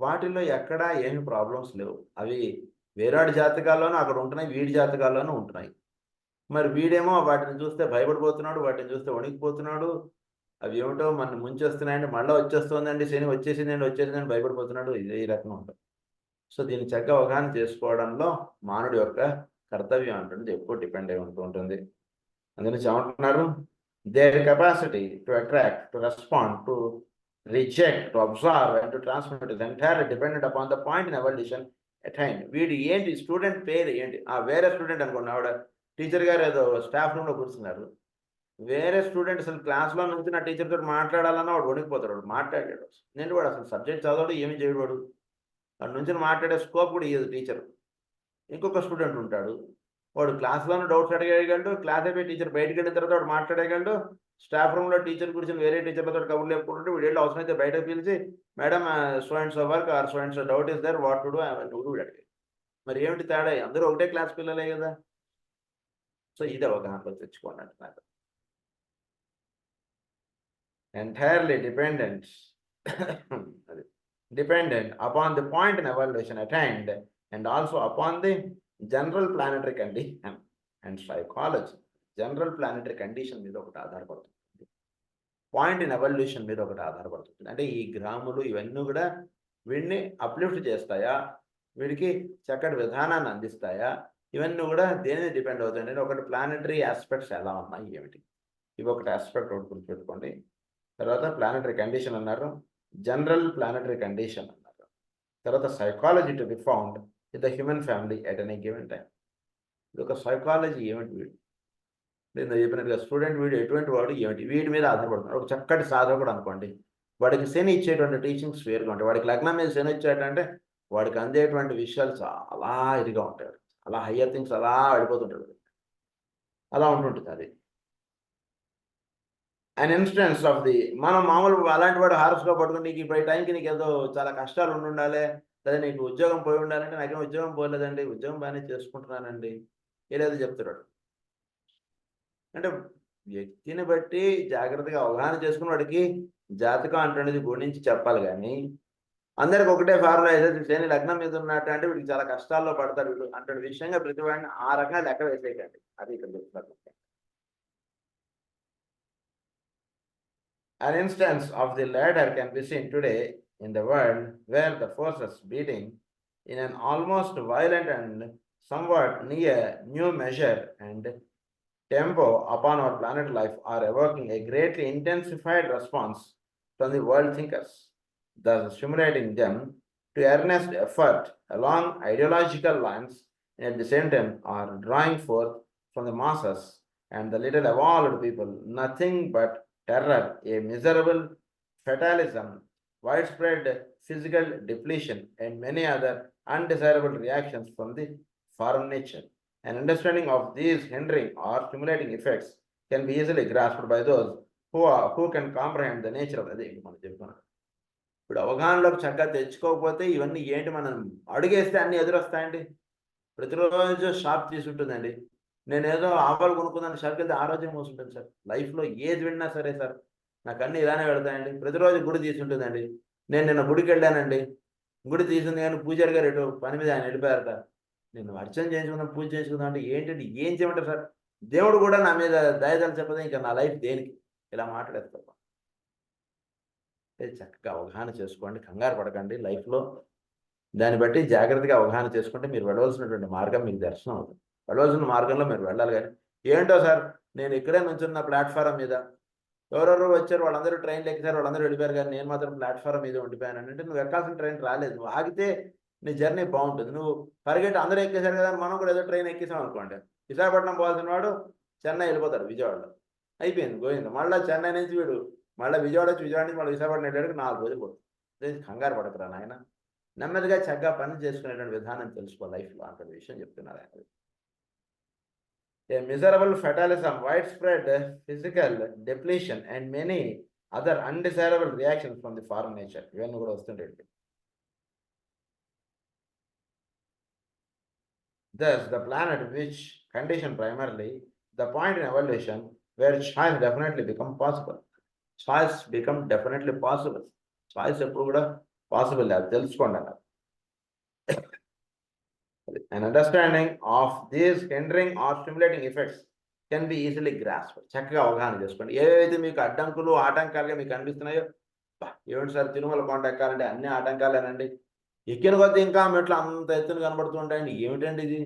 వాటిల్లో ఎక్కడా ఏమి ప్రాబ్లమ్స్ లేవు. అవి వేరేవాడి జాతకాల్లోనూ అక్కడ ఉంటున్నాయి, వీడి జాతకాల్లోనూ ఉంటున్నాయి. మరి వీడేమో వాటిని చూస్తే భయపడిపోతున్నాడు, వాటిని చూస్తే వణికిపోతున్నాడు, అవి ఏమిటో మన ముంచేస్తున్నాయండి, మళ్ళీ వచ్చేస్తుందండి, శని వచ్చేసిందండి భయపడిపోతున్నాడు. ఇది ఈ రకంగా ఉంటుంది. సో దీన్ని చక్కగా అవగాహన చేసుకోవడంలో మానవుడి యొక్క కర్తవ్యం అంటుంది ఎక్కువ డిపెండ్ అయి ఉంటుంది. అందుకని ఏమంటున్నారు, there capacity to attract, to respond, to reject, to observe and to transmit is entirely dependent upon the point in evolution attained. వీడు ఏంటి, స్టూడెంట్ పేరు ఏంటి, వేరే స్టూడెంట్ అనుకోండి, ఆవిడ టీచర్ గారు ఏదో స్టాఫ్ రూమ్లో కూర్చున్నారు, వేరే స్టూడెంట్ అసలు క్లాస్లో నుంచి నా టీచర్ తోటి మాట్లాడాలన్నా వాడు వణికిపోతాడు, వాడు మాట్లాడాడు. నేను వాడు అసలు సబ్జెక్ట్ చదవడు, ఏమి చేయడు, వాడు వాడి నుంచి మాట్లాడే స్కోప్ కూడా ఇయ్యదు టీచర్. ఇంకొక స్టూడెంట్ ఉంటాడు, వాడు క్లాస్లోనే డౌట్స్ అడిగేయగలడు, క్లాస్ అయిపోయి టీచర్ బయటకు వెళ్ళిన తర్వాత వాడు మాట్లాడగలడు, స్టాఫ్ రూమ్లో టీచర్ కూర్చొని వేరే టీచర్లతో కబుర్లు చెప్పుకుంటుంటే వీడు వెళ్ళి అవసరమైతే బయటకు పిలిచి madam so and so work or so and so doubt is there what to do వీడు అడిగాడు. మరి ఏమిటి తేడా, అందరూ ఒకటే క్లాస్ పిల్లలే కదా. సో ఇది అవగాహనలో తెచ్చుకోండి అంటున్నారు. Entirely dependent upon the point in evaluation attained and also upon the general planetary condition and psychology. General planetary condition మీద ఒకటి ఆధారపడుతుంది. పాయింట్ ఇన్ ఎవల్యూషన్ మీద ఒకటి ఆధారపడుతుంది. అంటే ఈ గ్రాములు ఇవన్నీ కూడా వీడిని అప్లిఫ్ట్ చేస్తాయా, వీడికి చక్కటి విధానాన్ని అందిస్తాయా, ఇవన్నీ కూడా దేని మీద డిపెండ్ అవుతాయి అంటే ఒకటి ప్లానెటరీ ఆస్పెక్ట్స్ ఎలా ఉన్నాయి ఏమిటి, ఇవి ఒకటి ఆస్పెక్ట్ ఒకటి గుర్తుపెట్టుకోండి. తర్వాత ప్లానెటరీ కండిషన్ అన్నారు, జనరల్ ప్లానెటరీ కండిషన్ అన్నారు, తర్వాత psychology to be found in the human family at any given time. ఇది ఒక సైకాలజీ ఏమిటి వీడు, నేను చెప్పినట్టుగా స్టూడెంట్ వీడు ఎటువంటి వాడు ఏమిటి, వీడి మీద ఆధారపడుతున్నాడు. ఒక చక్కటి సాధకుడు అనుకోండి, వాడికి శని ఇచ్చేటువంటి టీచింగ్స్ వేరుగా ఉంటాయి. వాడికి లగ్నం మీద శని ఇచ్చాడంటే వాడికి అందేటువంటి విషయాలు చాలా ఇదిగా ఉంటాయి, అలా హయ్యర్ థింగ్స్ అలా వెళ్ళిపోతుంటాడు, అలా ఉంటుంటుంది అది. అండ్ ఇన్స్టెన్స్ ఆఫ్ ది మనం మామూలు అలాంటి వాడు హారస్గా పట్టుకుని నీకు ఇప్పుడు ఈ టైంకి నీకు ఏదో చాలా కష్టాలు ఉండాలి, లేదా నీకు ఉద్యోగం పోయి ఉండాలంటే నాకేం ఉద్యోగం పోలేదండి, ఉద్యోగం బాగానే చేసుకుంటున్నానండి, ఏదేదో చెప్తున్నాడు. అంటే వ్యక్తిని బట్టి జాగ్రత్తగా అవగాహన చేసుకుని వాడికి జాతకం అంటున్నది గురించి చెప్పాలి. కానీ అందరికి ఒకటే ఫార్ములా ఏదైతే శని లగ్నం మీద ఉన్నట్టు అంటే వీడికి చాలా కష్టాల్లో పడతారు వీళ్ళు అంటే విషయంగా ప్రతి వాడిని ఆ రకంగా లెక్క వేసేయకండి, అది ఇక్కడ చెప్తున్నారు. An instance of the latter can be seen today in the world, where the forces beating in an almost violent and somewhat near new measure and tempo upon our planet life are evoking a greatly intensified response from the world thinkers, thus stimulating them to earnest effort along ideological lines, and at the same time are drawing forth from the masses and the little evolved people nothing but terror, a miserable fatalism, widespread physical depletion, and many other undesirable reactions from the foreign nature. An understanding of these hindering or stimulating effects can be easily grasped by those who can comprehend the nature of the మనం చెప్పుకున్నాం. ఇప్పుడు అవగాహనలోకి చక్కగా తెచ్చుకోకపోతే ఇవన్నీ ఏంటి, మనం అడుగేస్తే అన్ని ఎదురొస్తాయండి. ప్రతిరోజు షాప్ తీసుంటుందండి, నేను ఏదో ఆవాలు కొనుక్కుందాన్ని షాప్కి వెళ్తే ఆ రోజే మోసుంటుంది సార్. లైఫ్లో ఏది విన్నా సరే సార్ నాకు అన్నీ ఇలానే వెళ్తాయండి. ప్రతిరోజు గుడి తీసుంటుందండి, నేను నిన్న గుడికి వెళ్ళానండి, గుడి తీసింది కానీ పూజారి గారు ఎటు పని మీద ఆయన వెళ్ళిపోయారట, నేను అర్చన చేయించుకుందాం పూజ చేసుకుందాం అంటే ఏంటంటే ఏం చేయమంటారు సార్, దేవుడు కూడా నా మీద దయదలు చెప్పదే, ఇంకా నా లైఫ్ దేనికి, ఇలా మాట్లాడేస్తారు. చక్కగా అవగాహన చేసుకోండి, కంగారు పడకండి లైఫ్లో. దాన్ని బట్టి జాగ్రత్తగా అవగాహన చేసుకుంటే మీరు వెళ్ళవలసినటువంటి మార్గం మీకు దర్శనం అవుతుంది. వెళ్ళవలసిన మార్గంలో మీరు వెళ్ళాలి. కానీ ఏంటో సార్ నేను ఇక్కడే నుంచున్న ప్లాట్ఫారం మీద ఎవరెవరు వచ్చారు, వాళ్ళందరూ ట్రైన్లు ఎక్కారు, వాళ్ళందరూ వెళ్ళిపోయారు, కానీ నేను మాత్రం ప్లాట్ఫారం మీద ఉండిపోయాను అంటే నువ్వు ఎక్కాల్సిన ట్రైన్ రాలేదు. నువ్వు ఆగితే నీ జర్నీ బాగుంటుంది. నువ్వు పరిగెట్టి అందరూ ఎక్కేశారు కదా మనం కూడా ఏదో ట్రైన్ ఎక్కేసాం అనుకోండి, విశాఖపట్నం పోవాల్సిన వాడు చెన్నై వెళ్ళిపోతాడు, విజయవాడలో అయిపోయింది గోవింద. మళ్ళీ చెన్నై నుంచి వీడు మళ్ళీ విజయవాడ వచ్చి విజయవాడ నుంచి మళ్ళీ విశాఖపట్నం వెళ్ళాడు 4 రోజులు పోతుంది. కంగారు పడకరా నాయన, నెమ్మదిగా చక్కగా పని చేసుకునేటువంటి విధానం తెలుసుకో లైఫ్లో అంత విషయం చెప్తున్నారు ఆయన. A miserable fatalism, widespread physical depletion, and many other undesirable reactions from the foreign nature. ఇవన్నీ కూడా వస్తుంటాయి. Thus, the planet which condition primarily the point in evolution where choice definitely become possible. Choice become definitely possible. Choice ఎప్పుడు కూడా possible, అది తెలుసుకోండి అన్నారు. An understanding of these hindering or stimulating effects can be easily grasped. చక్కగా అవగాహన చేసుకోండి. ఏవైతే మీకు అడ్డంకులు ఆటంకాలుగా మీకు అనిపిస్తున్నాయో, ఏమిటి సార్ తిరుమల కొండ ఎక్కాలంటే అన్ని ఆటంకాలేనండి, ఎక్కిన కొద్దీ ఇంకా మెట్లు అంత ఎత్తున కనబడుతూ ఉంటాయండి, ఏమిటండి ఇది,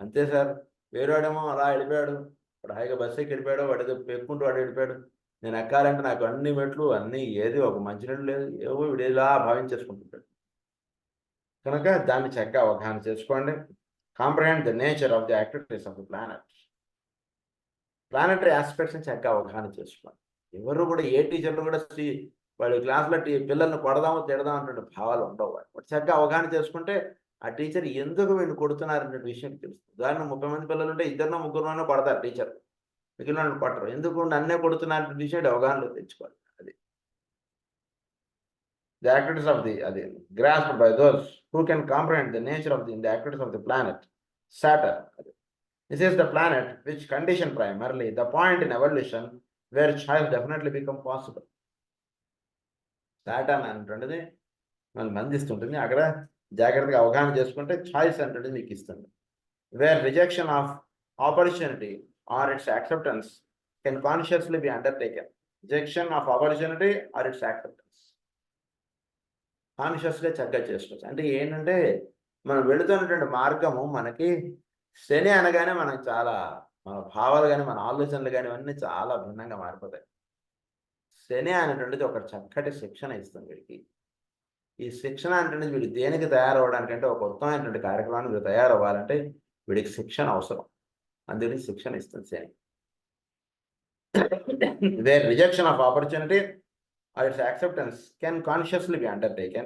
అంతే సార్. వేరేవాడేమో అలా వెళ్ళిపోయాడు, వాడు హాయిగా బస్సు ఎక్కి వెళ్ళిపోయాడు, వాడు పెట్టుకుంటూ వాడు వెళ్ళిపోయాడు, నేను ఎక్కాలంటే నాకు అన్ని మెట్లు అన్నీ ఏది ఒక మంచినీళ్ళు లేదు, ఏవో వీడేలా భావించేసుకుంటుంటాడు. కనుక దాన్ని చక్కగా అవగాహన చేసుకోండి. Comprehend the nature of the activities of the planet. Planetary ఆస్పెక్ట్స్ని చక్కగా అవగాహన చేసుకోండి. ఎవరు కూడా ఏ టీచర్లు కూడా వాళ్ళ క్లాస్లో పిల్లల్ని కొడదాము తిడదాం అనే భావాలు ఉండవు. వాడు చక్కగా అవగాహన చేసుకుంటే ఆ టీచర్ ఎందుకు వీళ్ళు కొడుతున్నారనే విషయం తెలుస్తుంది. ఉదాహరణ 30 మంది పిల్లలు ఉంటే 2 ముగ్గురు కొడతారు టీచర్, మిగిలిన వాళ్ళు కొట్టరు. ఎందుకు నన్నే కొడుతున్నారనే విషయం అవగాహనలో తెచ్చుకోవాలి. అది the activities of the grasped by those who can comprehend the nature of the activities of the planet Saturn. This is the planet which condition primarily the point in evolution where choice definitely become possible. Saturn అంటుండేది మనల్ని అందిస్తుంటుంది, అక్కడ జాగ్రత్తగా అవగాహన చేసుకుంటే choice అంటుండేది మీకు ఇస్తుంది. Where rejection of opportunity or its acceptance can consciously be undertaken. Rejection of opportunity or its acceptance. కాన్షియస్గా చక్కగా చేసుకోవచ్చు. అంటే ఏంటంటే మనం వెళుతున్నటువంటి మార్గము మనకి శని అనగానే మనకు చాలా మన భావాలు కానీ మన ఆలోచనలు కానీ ఇవన్నీ చాలా భిన్నంగా మారిపోతాయి. శని అనేటువంటిది ఒక చక్కటి శిక్షణ ఇస్తుంది వీడికి. ఈ శిక్షణ అంటే వీడు దేనికి తయారవ్వడానికంటే ఒక ఉత్తమమైనటువంటి కార్యక్రమానికి వీడు తయారవ్వాలంటే వీడికి శిక్షణ అవసరం. అందుకని శిక్షణ ఇస్తుంది శని. Their rejection of opportunity or its acceptance can consciously be undertaken,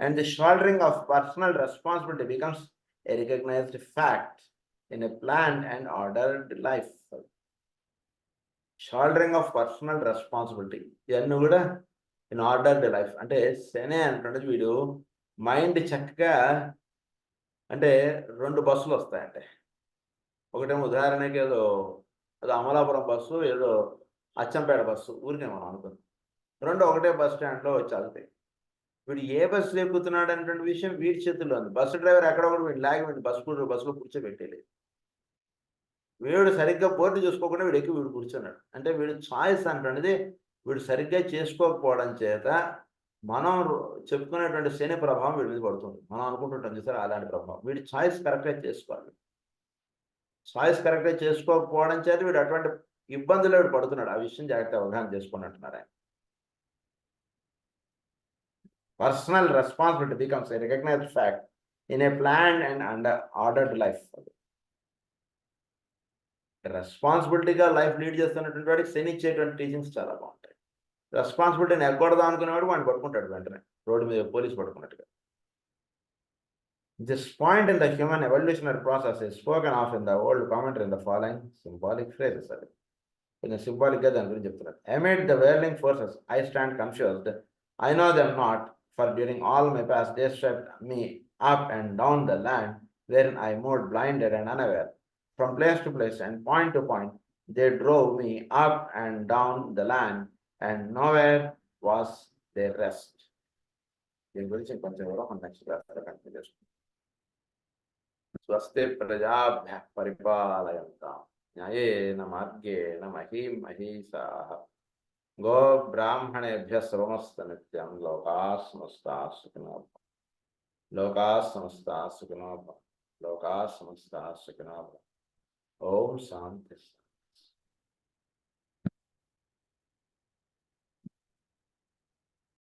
and the shouldering of personal responsibility becomes a recognized fact in a planned and ordered life. Shouldering of personal responsibility ఇవన్నీ కూడా in ordered life. అంటే శని అంటున్నది వీడు mind చక్కగా అంటే 2 బస్సులు వస్తాయంటే, ఒకటేమో ఉదాహరణకి ఏదో అమలాపురం బస్సు, ఏదో అచ్చంపేట బస్సు ఊరికే మనం అనుకుందాం. 2 ఒకటే బస్ స్టాండ్లో వచ్చి ఆగుతాయి. వీడు ఏ బస్సులో ఎక్కుతున్నాడు అనేటువంటి విషయం వీడి చేతుల్లో ఉంది. బస్సు డ్రైవర్ ఎక్కడ కూడా వీడు లాగి వీడు బస్సులో కూర్చోబెట్టేలేదు. వీడు సరిగ్గా బోర్డు చూసుకోకుండా వీడు ఎక్కి వీడు కూర్చున్నాడు. అంటే వీడు చాయిస్ అంటున్నది వీడు సరిగ్గా చేసుకోకపోవడం చేత మనం చెప్పుకునేటువంటి శని ప్రభావం వీడి మీద పడుతుంది. మనం అనుకుంటుంటాం చూసారా అలాంటి ప్రభావం. వీడి చాయిస్ కరెక్ట్గా చేసుకోవాలి. చాయిస్ కరెక్ట్గా చేసుకోకపోవడం చేత వీడు అటువంటి ఇబ్బందులు వీడు పడుతున్నాడు. ఆ విషయం జాగ్రత్తగా అవగాహన చేసుకున్నట్టున్నారు ఆయన. Personal responsibility becomes a recognised fact in a planned and ordered life. రెస్పాన్సిబిలిటీగా లైఫ్ లీడ్ చేస్తున్నటువంటి వాడికి శని ఇచ్చేటువంటి టీచింగ్స్ చాలా బాగుంటాయి. రెస్పాన్సిబిలిటీని ఎగ్గొడదాం అనుకునేవాడు వాడిని పట్టుకుంటాడు వెంటనే, రోడ్డు మీద police పట్టుకున్నట్టుగా. This point in the human evolutionary process is spoken of in the old commentary in the following symbolic phrases. కొంచెం సింబాలిక్గా దాని గురించి చెప్తున్నారు. Amid the whirling forces, I stand confused. I know them not, for during all my past days swept me up and down the land, wherein I moved blinded and unaware. From place to place and point to point, they drove me up and down the land, and nowhere was their rest. దీని గురించి కొంచెం కూడా మనం next క్లాస్లో continue చేసుకుంటాం. స్వస్తి ప్రజాభ్యః పరిపాలయంతాం న్యాయేన మార్గేణ మహీం మహీషాః గో బ్రాహ్మణేభ్యః శుభమస్తు నిత్యం. లోకాః సమస్తాః సుఖినో భవంతు. లోకాః సమస్తాః సుఖినో భవంతు. లోకాః సమస్తాః సుఖినో భవంతు. ఓం శాంతి.